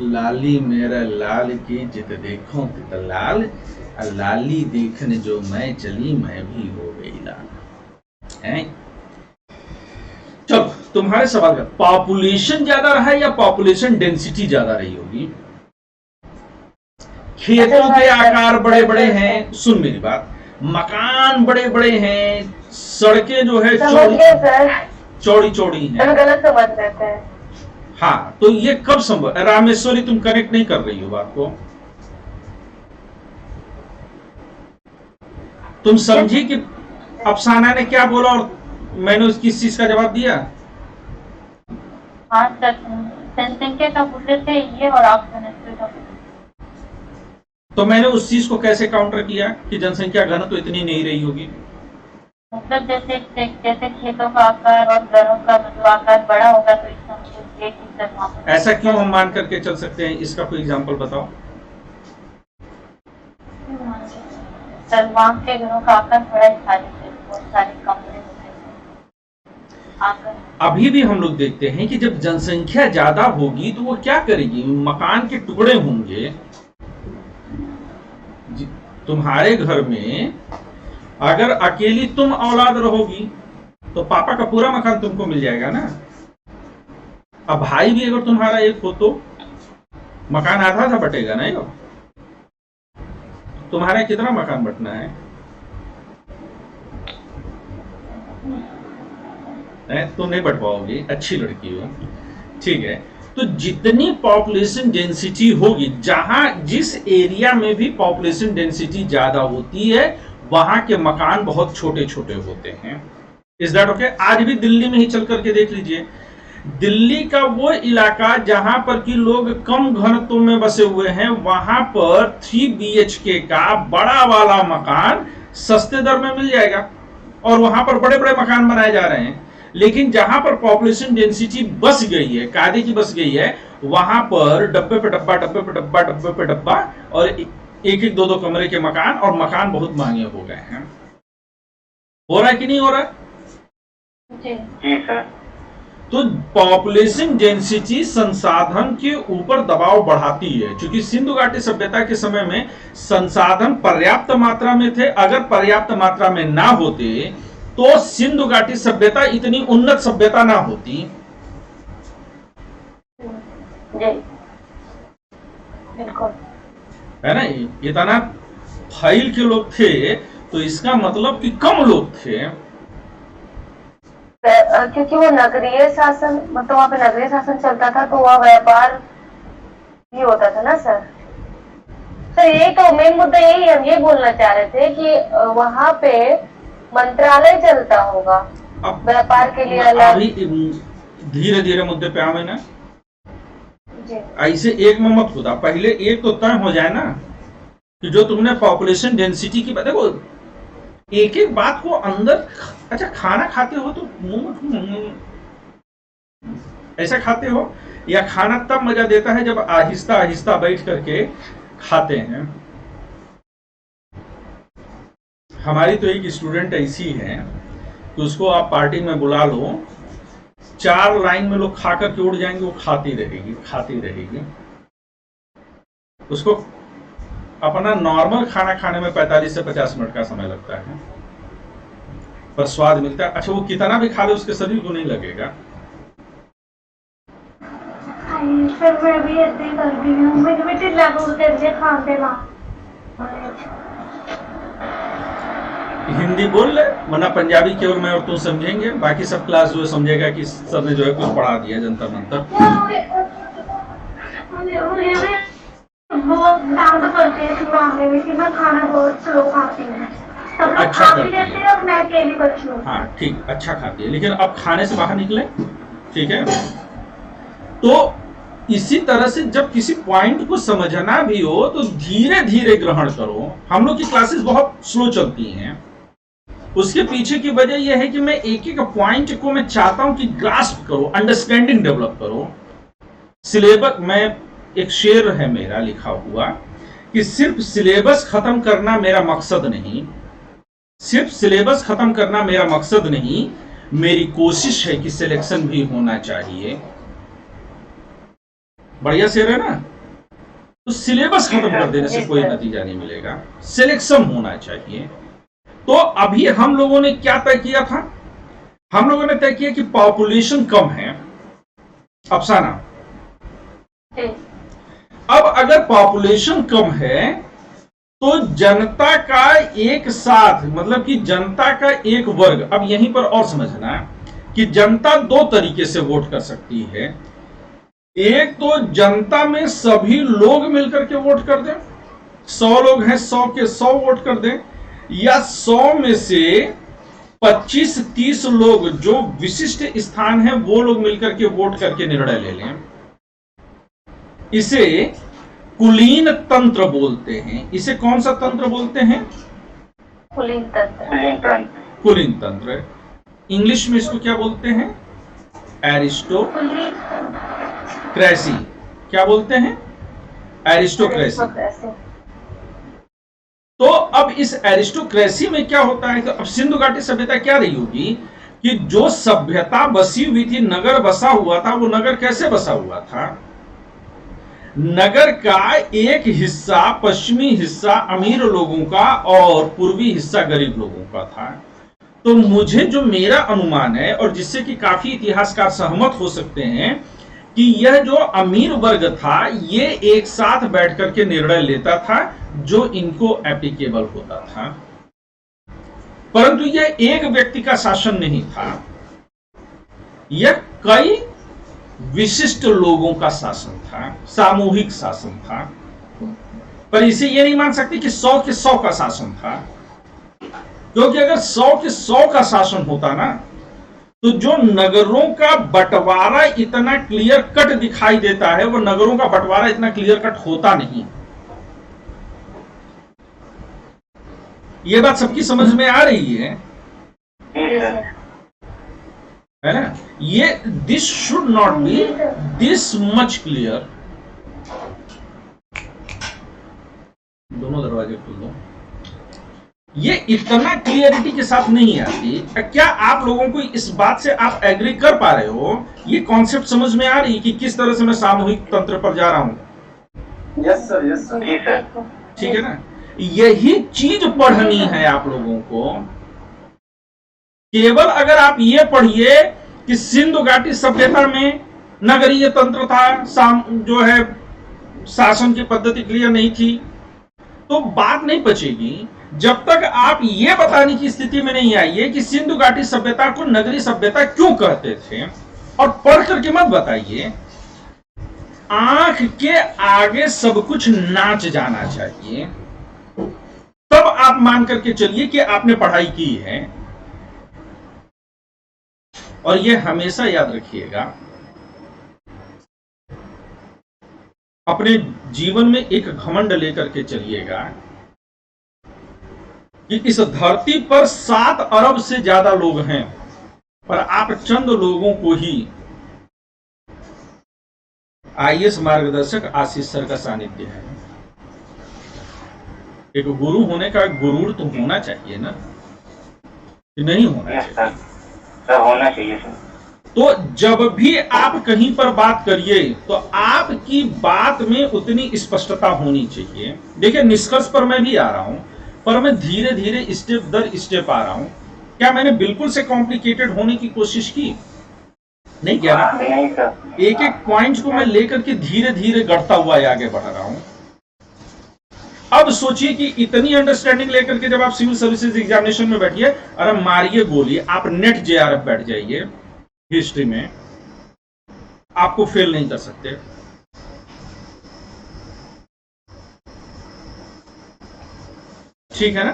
लाली मेरा लाल की जित देखो तित लाल, लाली देखने जो मैं चली मैं भी हो गई लाल। हैं? चलो तुम्हारे सवाल का पॉपुलेशन ज्यादा रहा है या पॉपुलेशन डेंसिटी ज्यादा रही होगी। खेतों के आकार बड़े बड़े हैं, सुन मेरी बात, मकान बड़े बड़े हैं, सड़कें जो है चौड़ी चौड़ी हैं। गलत समझ लेते हैं। हाँ, तो ये कब संभव, रामेश्वरी तुम कनेक्ट नहीं कर रही हो बात को। तुम समझी कि अफसाना ने क्या बोला और मैंने उसकी इस चीज का जवाब दिया। हाँ सर, जनसंख्या का बोल रहे थे ये, और आप तो मैंने उस चीज को कैसे काउंटर किया कि जनसंख्या घनत्व तो इतनी नहीं रही होगी। मतलब जैसे खेतों का आकार और घरों का मतलब आकार बड़ा होगा तो इसका मतलब ये कि सर ऐसा क्यों हम मान करके चल सकते हैं, इसका कोई एग्जांपल बताओ। सर वहाँ के घरों का आकार बड़ा ही था, बहुत सारे कमरे होते हैं। अभी भी हम लोग देखते हैं कि जब जनसंख्या ज्यादा होगी तो वो क्या करेगी, मकान के टुकड़े होंगे। तुम्हारे घर में अगर अकेली तुम औलाद रहोगी तो पापा का पूरा मकान तुमको मिल जाएगा ना। अब भाई भी अगर तुम्हारा एक हो तो मकान आधा आधा बटेगा ना। यो तुम्हारा कितना मकान बटना है? तुम नहीं बट पाओगी, अच्छी लड़की हो, ठीक है। तो जितनी पॉपुलेशन डेंसिटी होगी, जहां जिस एरिया में भी पॉपुलेशन डेंसिटी ज्यादा होती है वहां के मकान बहुत छोटे छोटे होते हैं। Is that okay? आज भी दिल्ली में ही चल करके देख लीजिए, दिल्ली का वो इलाका जहां पर कि लोग कम घनत्व में बसे हुए हैं, वहां पर 3 BHK का बड़ा वाला मकान सस्ते दर में मिल जाएगा और वहां पर बड़े बड़े मकान बनाए जा रहे हैं। लेकिन जहां पर पॉपुलेशन डेंसिटी बस गई है, कायदे की बस गई है, वहां पर डब्बे पे डब्बा, डब्बे पे डब्बा, डब्बे पे डब्बा और एक एक दो दो कमरे के मकान, और मकान बहुत महंगे हो गए हैं। हो रहा है कि नहीं हो रहा है? जी सर। तो पॉपुलेशन डेंसिटी संसाधन के ऊपर दबाव बढ़ाती है, क्योंकि सिंधु घाटी सभ्यता के समय में संसाधन पर्याप्त मात्रा में थे। अगर पर्याप्त मात्रा में ना होते तो सिंधु घाटी सभ्यता इतनी उन्नत सभ्यता ना होती। बिल्कुल है ना, इतना फैल के लोग थे तो इसका मतलब कि कम लोग थे। क्योंकि वो नगरीय शासन, मतलब वहाँ पे नगरीय शासन चलता था तो वहाँ व्यापार भी होता था ना सर। सर यही तो मेन मुद्दा, यही हम ये बोलना चाह रहे थे कि वहाँ पे मंत्रालय चलता होगा व्यापार के लिए अलग। धीरे धीरे मुद्दे पे आवे ना, जी। ऐसे एक में मत खुदा, पहले एक तो तय हो जाए ना कि जो तुमने पॉपुलेशन डेंसिटी की, देखो एक एक बात को अंदर। अच्छा, खाना खाते हो तो मुंह ऐसा खाते हो, या खाना तब मजा देता है जब आहिस्ता आहिस्ता बैठ करके खाते हैं। हमारी तो एक स्टूडेंट ऐसी है कि उसको आप पार्टी में बुला लो, 4 लाइन में लोग खाकर के उड़ जाएंगे, वो खाती रहेगी खाती रहेगी। उसको अपना नॉर्मल खाना खाने में 45 से 50 मिनट का समय लगता है, पर स्वाद मिलता है। अच्छा, वो कितना भी खा ले उसके शरीर को नहीं लगेगा। सर मैं भी ऐसे ही करती हूँ, मुझे भी ढिला बोलते हैं खाते ना। हिंदी बोल ले, वरना पंजाबी केवल मैं और तू समझेंगे, बाकी सब क्लास जो है समझेगा कि सर ने जो है कुछ पढ़ा दिया जंतर मंतर। बहुत काम तो करती है इस मामले में कि मैं खाना बहुत स्लो खाती हूँ। सब लोग अच्छा खा भी करती है। लेते हैं और मैं अकेली बची हूँ। हाँ ठीक, अच्छा खाती है, लेकिन अब खाने से बाहर निकले, ठीक है। तो इसी तरह से जब किसी पॉइंट को समझना भी हो तो धीरे धीरे ग्रहण करो। हम लोग की क्लासेस बहुत स्लो चलती हैं, उसके पीछे की वजह यह है कि मैं एक एक पॉइंट को मैं चाहता हूं कि ग्रास्प करो, अंडरस्टैंडिंग डेवलप करो। सिलेबस में एक शेर है मेरा लिखा हुआ कि सिर्फ सिलेबस खत्म करना मेरा मकसद नहीं, सिर्फ सिलेबस खत्म करना मेरा मकसद नहीं, मेरी कोशिश है कि सिलेक्शन भी होना चाहिए। बढ़िया शेर है ना। तो सिलेबस खत्म कर देने से कोई नतीजा नहीं मिलेगा, सिलेक्शन होना चाहिए। तो अभी हम लोगों ने क्या तय किया था? हम लोगों ने तय किया कि पॉपुलेशन कम है, अफसाना। अब अगर पॉपुलेशन कम है तो जनता का एक साथ, मतलब कि जनता का एक वर्ग, अब यहीं पर और समझना कि जनता दो तरीके से वोट कर सकती है। एक तो जनता में सभी लोग मिलकर के वोट कर दें, 100 लोग हैं, 100 के 100 वोट कर दें, या 100 में से 25-30 लोग जो विशिष्ट स्थान है वो लोग मिलकर के वोट करके निर्णय ले लें। इसे कुलीन तंत्र बोलते हैं। इसे कौन सा तंत्र बोलते हैं? कुलीन तंत्र। कुलीन तंत्र। इंग्लिश में इसको क्या बोलते हैं? एरिस्टोक्रेसी। क्या बोलते हैं? एरिस्टोक्रेसी। तो अब इस एरिस्टोक्रेसी में क्या होता है कि अब सिंधु घाटी सभ्यता क्या रही होगी कि जो सभ्यता बसी हुई थी, नगर बसा हुआ था, वो नगर कैसे बसा हुआ था? नगर का एक हिस्सा, पश्चिमी हिस्सा अमीर लोगों का और पूर्वी हिस्सा गरीब लोगों का था। तो मुझे जो मेरा अनुमान है और जिससे कि काफी इतिहासकार सहमत हो सकते हैं कि यह जो अमीर वर्ग था ये एक साथ बैठ करके निर्णय लेता था जो इनको एप्लीकेबल होता था, परंतु यह एक व्यक्ति का शासन नहीं था, यह कई विशिष्ट लोगों का शासन था, सामूहिक शासन था। पर इसे यह नहीं मान सकते कि 100 के 100 का शासन था, क्योंकि अगर 100 के 100 का शासन होता ना तो जो नगरों का बंटवारा इतना क्लियर कट दिखाई देता है वो नगरों का बंटवारा इतना क्लियर कट होता नहीं। ये बात सबकी समझ में आ रही है ना? ये this should not be this much clear. दोनों दरवाजे खोल दो। ये इतना क्लियरिटी के साथ नहीं आती। क्या आप लोगों को इस बात से आप एग्री कर पा रहे हो? ये कॉन्सेप्ट समझ में आ रही कि किस तरह से मैं सामूहिक तंत्र पर जा रहा हूं? Yes sir, yes sir. ठीक है ना? यही चीज पढ़नी है आप लोगों को। केवल अगर आप ये पढ़िए कि सिंधु घाटी सभ्यता में नगरीय तंत्र था, जो है शासन की पद्धति क्लियर नहीं थी, तो बात नहीं बचेगी जब तक आप ये बताने की स्थिति में नहीं आइए कि सिंधु घाटी सभ्यता को नगरीय सभ्यता क्यों कहते थे। और पढ़ करके मत बताइए, आंख के आगे सब कुछ नाच जाना चाहिए, तब आप मान करके चलिए कि आपने पढ़ाई की है। और ये हमेशा याद रखिएगा, अपने जीवन में एक घमंड लेकर के चलिएगा कि इस धरती पर 7 अरब से ज्यादा लोग हैं, पर आप चंद लोगों को ही आईएएस मार्गदर्शक आशीष सर का सानिध्य है। एक गुरु होने का गुरूर तो होना चाहिए ना, कि नहीं होना चाहिए? सर होना चाहिए सर। तो जब भी आप कहीं पर बात करिए तो आपकी बात में उतनी स्पष्टता होनी चाहिए। देखिए, निष्कर्ष पर मैं भी आ रहा हूं, पर मैं धीरे धीरे स्टेप दर स्टेप आ रहा हूं। क्या मैंने बिल्कुल से कॉम्प्लिकेटेड होने की कोशिश की? नहीं किया ना? नहीं सर। एक एक पॉइंट को मैं लेकर के धीरे धीरे गढ़ता हुआ आगे बढ़ रहा हूं। अब सोचिए कि इतनी अंडरस्टैंडिंग लेकर के जब आप सिविल सर्विसेज एग्जामिनेशन में बैठिए, अरे मारिए गोली, आप नेट जेआरएफ बैठ जाइए हिस्ट्री में, आपको फेल नहीं कर सकते। ठीक है ना?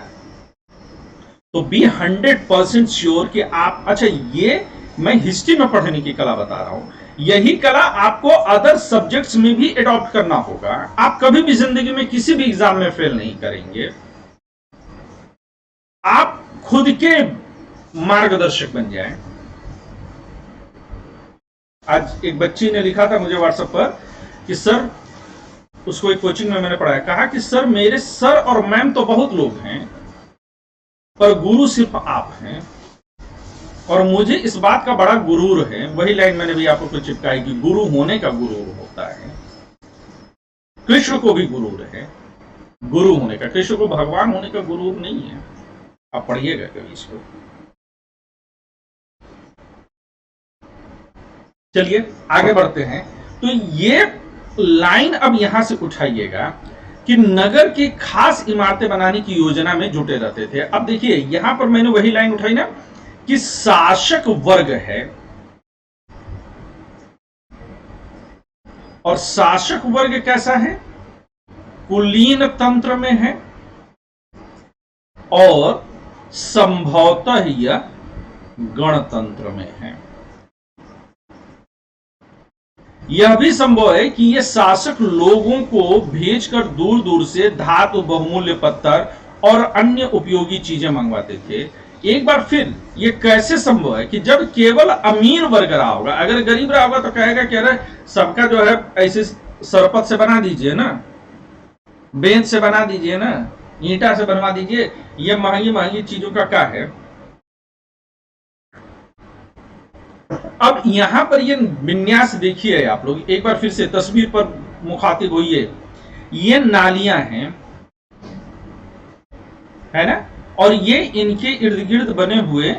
तो बी 100% श्योर कि आप, अच्छा ये मैं हिस्ट्री में पढ़ने की कला बता रहा हूं, यही कला आपको अदर सब्जेक्ट्स में भी एडॉप्ट करना होगा। आप कभी भी जिंदगी में किसी भी एग्जाम में फेल नहीं करेंगे। आप खुद के मार्गदर्शक बन जाएं। आज एक बच्ची ने लिखा था मुझे व्हाट्सएप पर कि सर, उसको एक कोचिंग में मैंने पढ़ाया, कहा कि सर मेरे सर और मैम तो बहुत लोग हैं पर गुरु सिर्फ आप हैं और मुझे इस बात का बड़ा गुरूर है। वही लाइन मैंने भी आपको चिपकाई कि गुरु होने का गुरूर होता है। कृष्ण को भी गुरूर है गुरु होने का, कृष्ण को भगवान होने का गुरूर नहीं है। आप पढ़िएगा कभी इसको। चलिए आगे बढ़ते हैं। तो ये लाइन अब यहां से उठाइएगा कि नगर की खास इमारतें बनाने की योजना में जुटे रहते थे। अब देखिए यहां पर मैंने वही लाइन उठाई ना कि शासक वर्ग है और शासक वर्ग कैसा है? कुलीन तंत्र में है और संभवतः यह गणतंत्र में है। यह भी संभव है कि यह शासक लोगों को भेजकर दूर दूर से धातु, बहुमूल्य पत्थर और अन्य उपयोगी चीजें मंगवाते थे। एक बार फिर यह कैसे संभव है कि जब केवल अमीर वर्ग रहा होगा, अगर गरीब रहा होगा तो कहेगा कि अरे सबका जो है ऐसे सरपत से बना दीजिए ना, बेंच से बना दीजिए ना, ईंटा से बनवा दीजिए, ये महंगी महंगी चीजों का क्या है। अब यहां पर ये विन्यास देखिए आप लोग एक बार फिर से, तस्वीर पर मुखातिब होइए। ये नालियां हैं, है ना, और ये इनके इर्द गिर्द बने हुए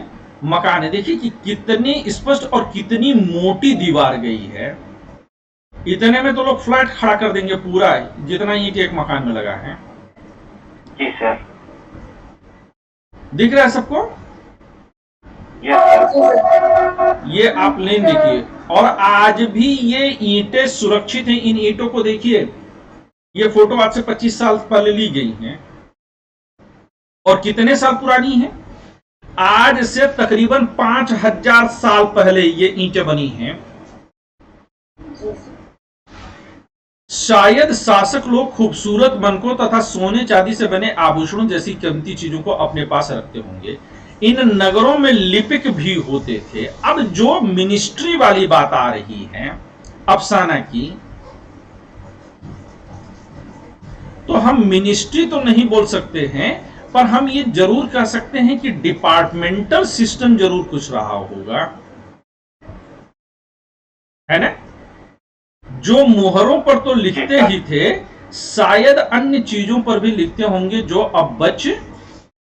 मकान है। देखिए कि कितनी स्पष्ट और कितनी मोटी दीवार गई है। इतने में तो लोग फ्लैट खड़ा कर देंगे पूरा, जितना ईंट एक मकान में लगा है। जी सर। दिख रहा है सबको? ये आप लेन देखिए, और आज भी ये ईंटें सुरक्षित हैं। इन ईंटों को देखिए, ये फोटो आज से 25 साल पहले ली गई हैं और कितने साल पुरानी है? आज से तकरीबन 5000 साल पहले ये ईंटें बनी हैं। शायद शासक लोग खूबसूरत बनकों तथा सोने चांदी से बने आभूषणों जैसी कीमती चीजों को अपने पास रखते होंगे। इन नगरों में लिपिक भी होते थे। अब जो मिनिस्ट्री वाली बात आ रही है अफसाना की, तो हम मिनिस्ट्री तो नहीं बोल सकते हैं, पर हम ये जरूर कह सकते हैं कि डिपार्टमेंटल सिस्टम जरूर कुछ रहा होगा, है ना। जो मोहरों पर तो लिखते ही थे, शायद अन्य चीजों पर भी लिखते होंगे जो अब बच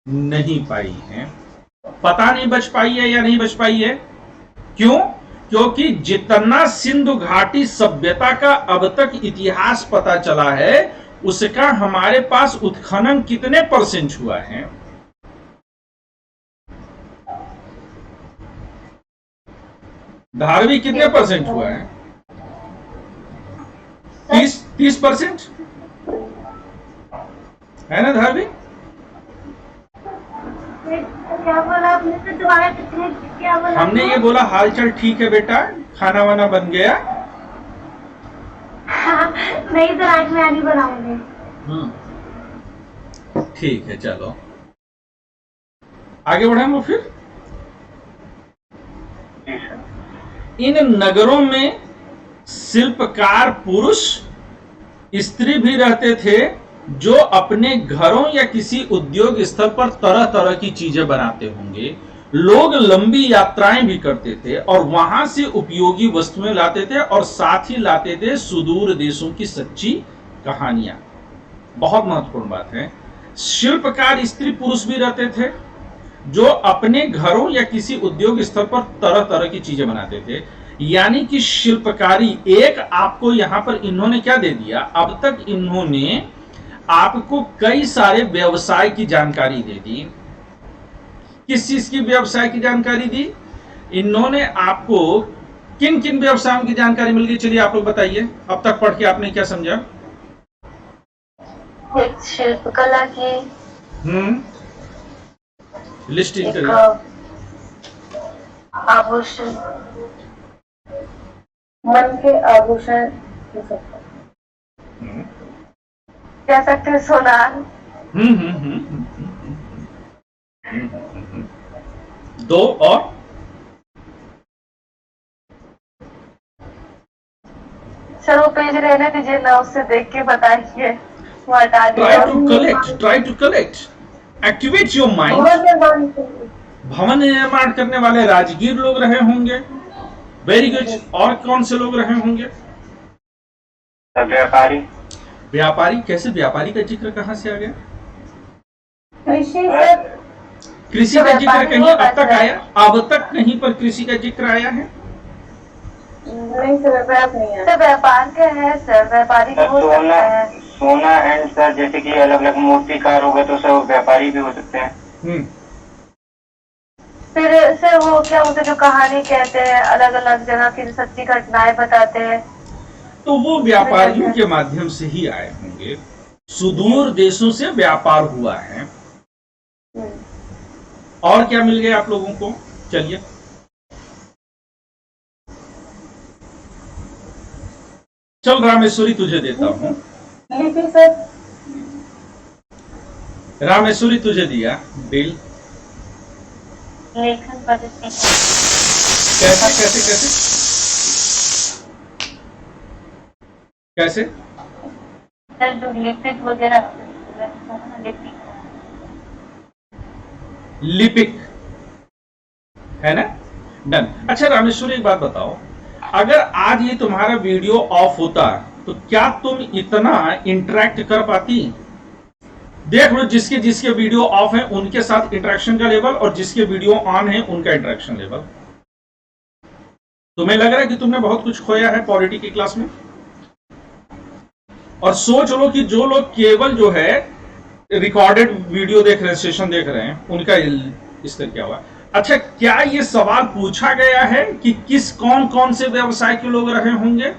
नहीं पाई हैं। पता नहीं बच पाई है या नहीं बच पाई है। क्यों? क्योंकि जितना सिंधु घाटी सभ्यता का अब तक इतिहास पता चला है, उसका हमारे पास उत्खनन कितने % हुआ है? धारवी कितने % हुआ है? 30% है ना धारवी? क्या बोला आपने? तो दोबारा क्या बोला? हमने ये बोला हालचाल ठीक है बेटा, खाना वाना बन गया? नहीं तो आज मैं नहीं बनाऊंगी। ठीक है, चलो आगे बढ़े हम फिर। इन नगरों में शिल्पकार पुरुष स्त्री भी रहते थे जो अपने घरों या किसी उद्योग स्थल पर तरह तरह की चीजें बनाते होंगे। लोग लंबी यात्राएं भी करते थे और वहां से उपयोगी वस्तुएं लाते थे और साथ ही लाते थे सुदूर देशों की सच्ची कहानियां। बहुत महत्वपूर्ण बात है। शिल्पकार स्त्री पुरुष भी रहते थे जो अपने घरों या किसी उद्योग स्थल पर तरह तरह की चीजें बनाते थे। यानी कि शिल्पकारी एक आपको यहां पर इन्होंने क्या दे दिया, अब तक इन्होंने आपको कई सारे व्यवसाय की जानकारी दे दी। किस चीज की व्यवसाय की जानकारी दी? इन्होंने आपको किन किन व्यवसायों की जानकारी मिल गई? चलिए आप लोग बताइए, अब तक पढ़ के आपने क्या समझा? एक शिल्पकला की, लिस्टिंग एक करिए। आभूषण, मन के आभूषण कह सकते हैं, सोनार। दो और सर वो पेज रहने दीजिए ना, उससे देख के बताइए, वो हटा try to collect, activate your mind. भवन निर्माण करने वाले राजगीर लोग रहे होंगे। Very good. और कौन से लोग रहे होंगे? व्यापारी। व्यापारी? कैसे व्यापारी का जिक्र कहां से आ गया? कृषि का जिक्र कहीं अब तक आया? अब तक कहीं पर कृषि का जिक्र आया है? नहीं सर, व्यापार का है सर, व्यापारी भी हो सकता है। सोना एंड सर, जैसे कि अलग अलग मूर्तिकार हो गए तो सर व्यापारी भी हो सकते हैं। फिर सर वो क्या होता है जो कहानी कहते हैं, अलग अलग जगह की सच्ची घटनाएं बताते हैं, तो वो व्यापारियों के माध्यम से ही आए होंगे। सुदूर देशों से व्यापार हुआ है। और क्या मिल गया आप लोगों को? चलिए चल रामेश्वरी तुझे देता हूं। रामेश्वरी तुझे दिया बिल। लेखन पद्धति। कैसे कैसे कैसे कैसे? सर जो लिपिक वगैरह, लिपिक है ना? डन। अच्छा रामेश्वरी एक बात बताओ, अगर आज ये तुम्हारा वीडियो ऑफ होता तो क्या तुम इतना इंटरेक्ट कर पाती? देख लो, जिसके जिसके वीडियो ऑफ है उनके साथ इंटरेक्शन का लेवल और जिसके वीडियो ऑन है उनका इंटरेक्शन लेवल। तुम्हें लग रहा है कि तुमने बहुत कुछ खोया है पॉलिटी की क्लास में? और सोच लो कि जो लोग केवल जो है रिकॉर्डेड वीडियो देख रहे हैं, सेशन देख रहे हैं, उनका इस तरह क्या हुआ। अच्छा, क्या ये सवाल पूछा गया है कि किस कौन कौन से व्यवसाय के लोग रहे होंगे?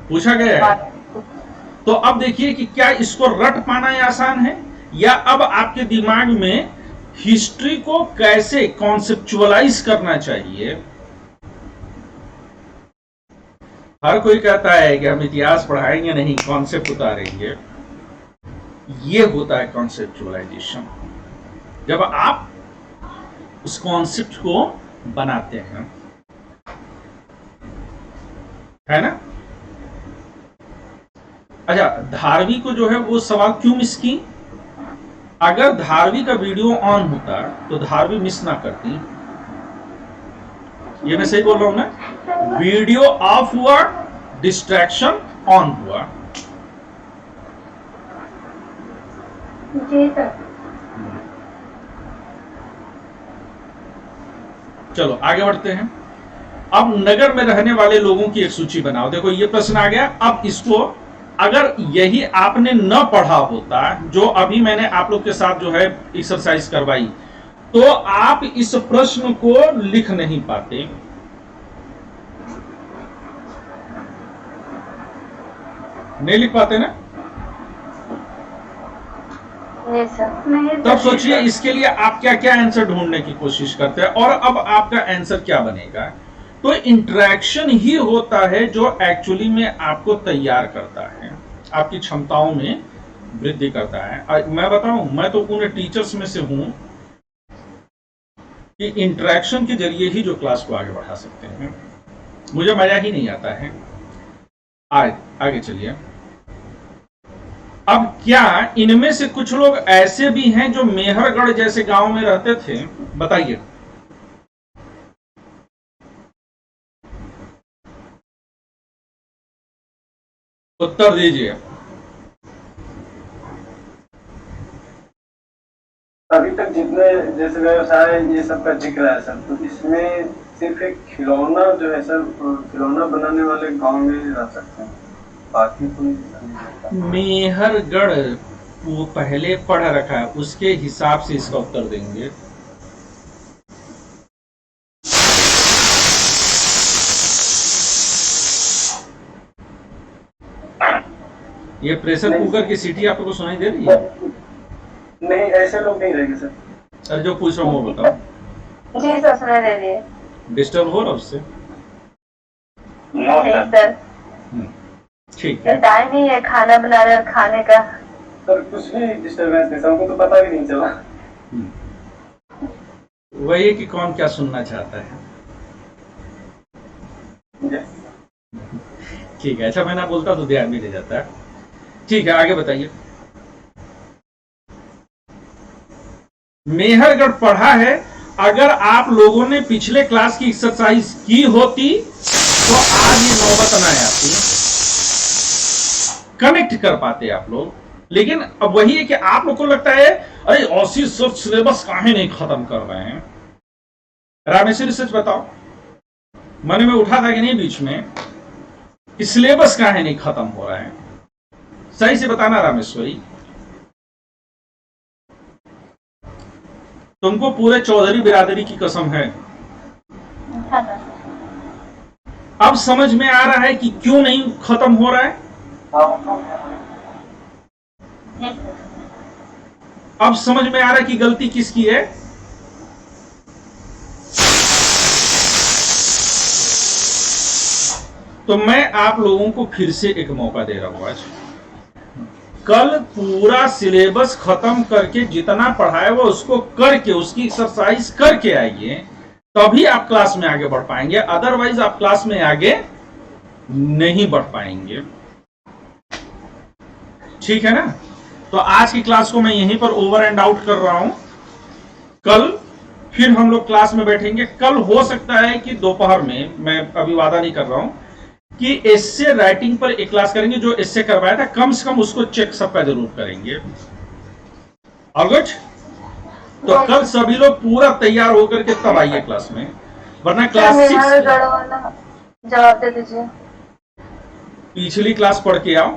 पूछा गया है। तो अब देखिए कि क्या इसको रट पाना ही आसान है, या अब आपके दिमाग में हिस्ट्री को कैसे कॉन्सेप्चुअलाइज करना चाहिए। हर कोई कहता है कि हम इतिहास पढ़ाएंगे नहीं, कॉन्सेप्ट उतारेंगे। ये होता है कॉन्सेप्चुअलाइजेशन, जब आप उस कॉन्सेप्ट को बनाते हैं, है ना? अच्छा, धारवी को जो है वो सवाल क्यों मिस की? अगर धारवी का वीडियो ऑन होता तो धारवी मिस ना करती। ये मैं सही बोल रहा हूं ना? वीडियो ऑफ हुआ, डिस्ट्रैक्शन ऑन हुआ। जी सर। चलो आगे बढ़ते हैं। अब नगर में रहने वाले लोगों की एक सूची बनाओ। देखो ये प्रश्न आ गया। अब इसको अगर यही आपने न पढ़ा होता, जो अभी मैंने आप लोग के साथ जो है एक्सरसाइज करवाई, तो आप इस प्रश्न को लिख नहीं पाते। नहीं लिख पाते ना? नहीं सर। तब सोचिए इसके लिए आप क्या क्या आंसर ढूंढने की कोशिश करते हैं, और अब आपका आंसर क्या बनेगा। तो इंटरेक्शन ही होता है जो एक्चुअली में आपको तैयार करता है, आपकी क्षमताओं में वृद्धि करता है। मैं बताऊं, मैं तो उन टीचर्स में से हूं कि इंटरेक्शन के जरिए ही जो क्लास को आगे बढ़ा सकते हैं। मुझे मजा ही नहीं आता है। आगे चलिए। अब क्या इनमें से कुछ लोग ऐसे भी हैं जो मेहरगढ़ जैसे गांव में रहते थे? बताइए। उत्तर दीजिए। अभी तक जितने जैसे व्यवसाय ये सब का जिक्र है सर, तो इसमें सिर्फ एक खिलौना जो है सर, खिलौना बनाने वाले गांव में रह सकते हैं। बाकी कोई मेहरगढ़ वो पहले पढ़ रखा है, उसके हिसाब से इसका उत्तर देंगे। ये प्रेशर कुकर की सीटी आपको सुनाई दे रही है? नहीं, ऐसे लोग नहीं रहेंगे सर। अरे जो पूछ रहा हूँ वो बताओ। जी सर, सुना दे रही है। डिस्टर्ब हो रहा उससे? नो नहीं सर। सर, ठीक है। टाइम ही है खाना बनाने और खाने का। सर कुछ भी डिस्टर्बेंस नहीं, हमको तो पता भी नहीं चला। वही है कि कौन क्या सुनना चाहता है। Yes. ठीक है, अच्छा मैं ना बोलता तो ध्यान भी नहीं जाता है। ठीक है, आगे बताइए। मेहरगढ़ पढ़ा है। अगर आप लोगों ने पिछले क्लास की एक्सरसाइज की होती तो आज ये नौबत ना आती, कनेक्ट कर पाते आप लोग। लेकिन अब वही है कि आप लोग को लगता है अरे औसी सब सिलेबस काहे नहीं खत्म कर रहे हैं। रामेश्वरी सच बताओ, मन में उठा था कि नहीं बीच में कि सिलेबस काहे नहीं खत्म हो रहा है? सही से बताना रामेश्वरी। तुमको पूरे चौधरी बिरादरी की कसम है। अब समझ में आ रहा है कि क्यों नहीं खत्म हो रहा है? अब समझ में आ रहा है कि गलती किसकी है? तो मैं आप लोगों को फिर से एक मौका दे रहा हूं। आज कल पूरा सिलेबस खत्म करके जितना पढ़ाया वो उसको करके उसकी एक्सरसाइज करके आइए, तभी आप क्लास में आगे बढ़ पाएंगे। अदरवाइज आप क्लास में आगे नहीं बढ़ पाएंगे। ठीक है ना? तो आज की क्लास को मैं यहीं पर ओवर एंड आउट कर रहा हूं। कल फिर हम लोग क्लास में बैठेंगे। कल हो सकता है कि दोपहर में, मैं अभी वादा नहीं कर रहा हूं, कि एस्से राइटिंग पर एक क्लास करेंगे। जो एस्से करवाया था कम से कम उसको चेक सबका जरूर करेंगे। All good? तो कल सभी लोग पूरा तैयार होकर के तब आइए क्लास में, वरना क्लास 6 वाला जवाब दे दीजिए। पिछली क्लास पढ़ के आओ,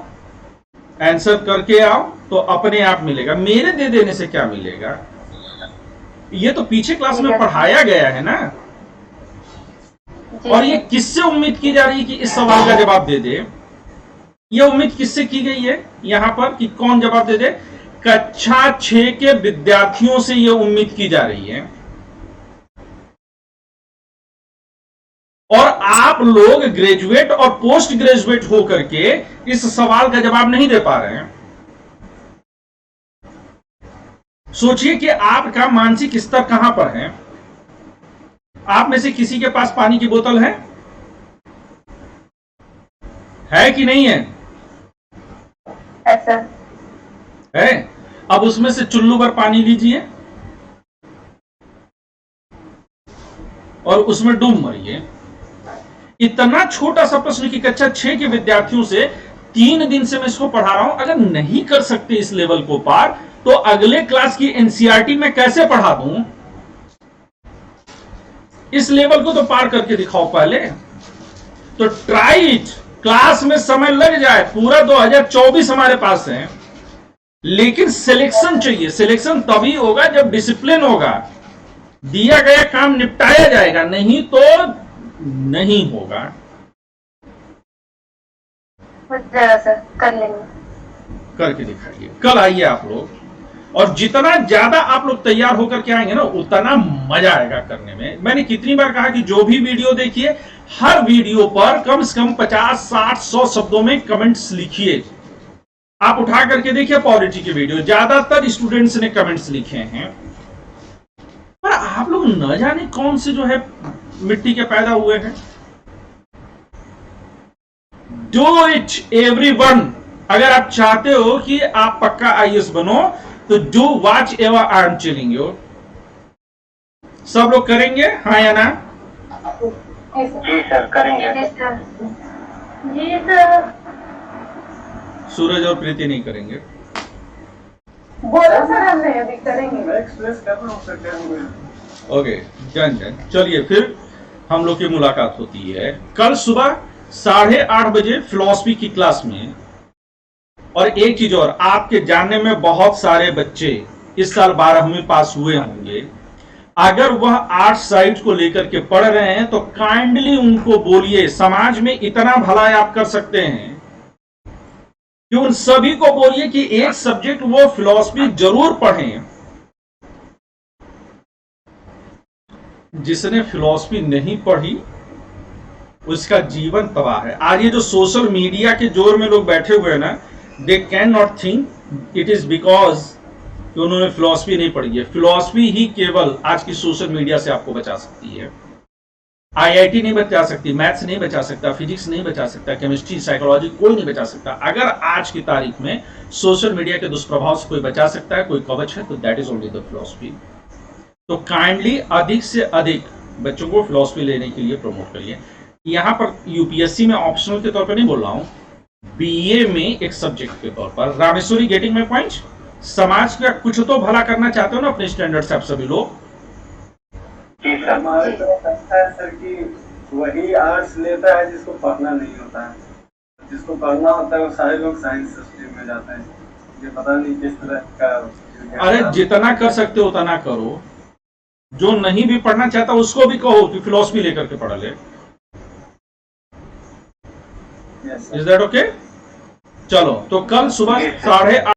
आंसर करके आओ, तो अपने आप मिलेगा। मेरे दे देने से क्या मिलेगा? ये तो पीछे क्लास में पढ़ाया गया है ना। और ये किससे उम्मीद की जा रही है कि इस सवाल का जवाब दे दे? ये उम्मीद किससे की गई है यहां पर कि कौन जवाब दे दे? कक्षा 6 के विद्यार्थियों से ये उम्मीद की जा रही है। और आप लोग ग्रेजुएट और पोस्ट ग्रेजुएट होकर के इस सवाल का जवाब नहीं दे पा रहे हैं। सोचिए कि आपका मानसिक स्तर कहां पर है। आप में से किसी के पास पानी की बोतल है कि नहीं है? ऐसा है। अब उसमें से चुल्लू भर पानी लीजिए और उसमें डूब मरिए। इतना छोटा सा प्रश्न की कक्षा 6 के विद्यार्थियों से 3 दिन से मैं इसको पढ़ा रहा हूं। अगर नहीं कर सकते इस लेवल को पार, तो अगले क्लास की एनसीईआरटी में कैसे पढ़ा दूं? इस लेवल को तो पार करके दिखाओ पहले। तो ट्राई इट। क्लास में समय लग जाए, पूरा 2024 हमारे पास है, लेकिन सिलेक्शन चाहिए। सिलेक्शन तभी होगा जब डिसिप्लिन होगा, दिया गया काम निपटाया जाएगा, नहीं तो नहीं होगा। सर कर लेंगे। करके दिखाइए। कल आइए आप लोग, और जितना ज्यादा आप लोग तैयार होकर के आएंगे ना, उतना मजा आएगा करने में। मैंने कितनी बार कहा कि जो भी वीडियो देखिए, हर वीडियो पर कम से कम 50, 60, 100 शब्दों में कमेंट्स लिखिए। आप उठा करके देखिए पॉलिटी की वीडियो, ज्यादातर स्टूडेंट्स ने कमेंट्स लिखे हैं। पर आप लोग न जाने कौन से जो है मिट्टी के पैदा हुए हैं। Do it everyone. अगर आप चाहते हो कि आप पक्का आईएएस बनो, तो do watch ever I am telling you. सब लोग करेंगे, हाँ या ना? जी सर, करेंगे। जी सर। सूरज और प्रीति नहीं करेंगे। बोलो सर, हमने अभी करेंगे। मैं एक्सप्रेस कर रहा हूँ सर, क्या ओके, डन। चलिए फिर हम लोग की मुलाकात होती है कल सुबह 8:30 बजे फिलॉसफी की क्लास में। और एक चीज और, आपके जानने में बहुत सारे बच्चे इस साल 12वीं पास हुए होंगे, अगर वह आर्ट साइड को लेकर के पढ़ रहे हैं तो काइंडली उनको बोलिए समाज में इतना भलाई आप कर सकते हैं कि उन सभी को बोलिए कि एक सब्जेक्ट वो फिलॉसफी जरूर पढ़ें। जिसने फिलॉसफी नहीं पढ़ी उसका जीवन तबाह है। आज ये जो सोशल मीडिया के जोर में लोग बैठे हुए हैं ना, they can not think it is because कि उन्होंने फिलॉसफी नहीं पढ़ी है। फिलॉसफी ही केवल आज की सोशल मीडिया से आपको बचा सकती है। आईआईटी नहीं बचा सकती, मैथ्स नहीं बचा सकता, फिजिक्स नहीं बचा सकता, केमिस्ट्री, साइकोलॉजी कोई नहीं बचा सकता। अगर आज की तारीख में सोशल मीडिया के दुष्प्रभाव से कोई बचा सकता है, कोई कवच है, तो that is only the philosophy. तो काइंडली अधिक से अधिक बच्चों को फिलॉसफी लेने के लिए प्रमोट करिए। यहां पर यूपीएससी में ऑप्शनल के तौर पर नहीं बोल रहा हूं, बीए में एक सब्जेक्ट के तौर पर। Rameshwari getting my point? समाज का कुछ तो भला करना चाहते हो ना अपने स्टैंडर्ड से आप सभी लोग। हमारे तो लगता है सर कि वही आर्ट्स लेता है जिसको पढ़ना नहीं होता है, जिसको पढ़ना होता है वो सारे लोग साइंस स्ट्रीम में जाते हैं। ये पता नहीं किस तरह का। अरे जितना कर सकते हो उतना करो, जो नहीं भी पढ़ना चाहता उसको भी कहो कि फिलॉसफी लेकर के पढ़ ले। Is that okay? चलो, तो कल सुबह 8:30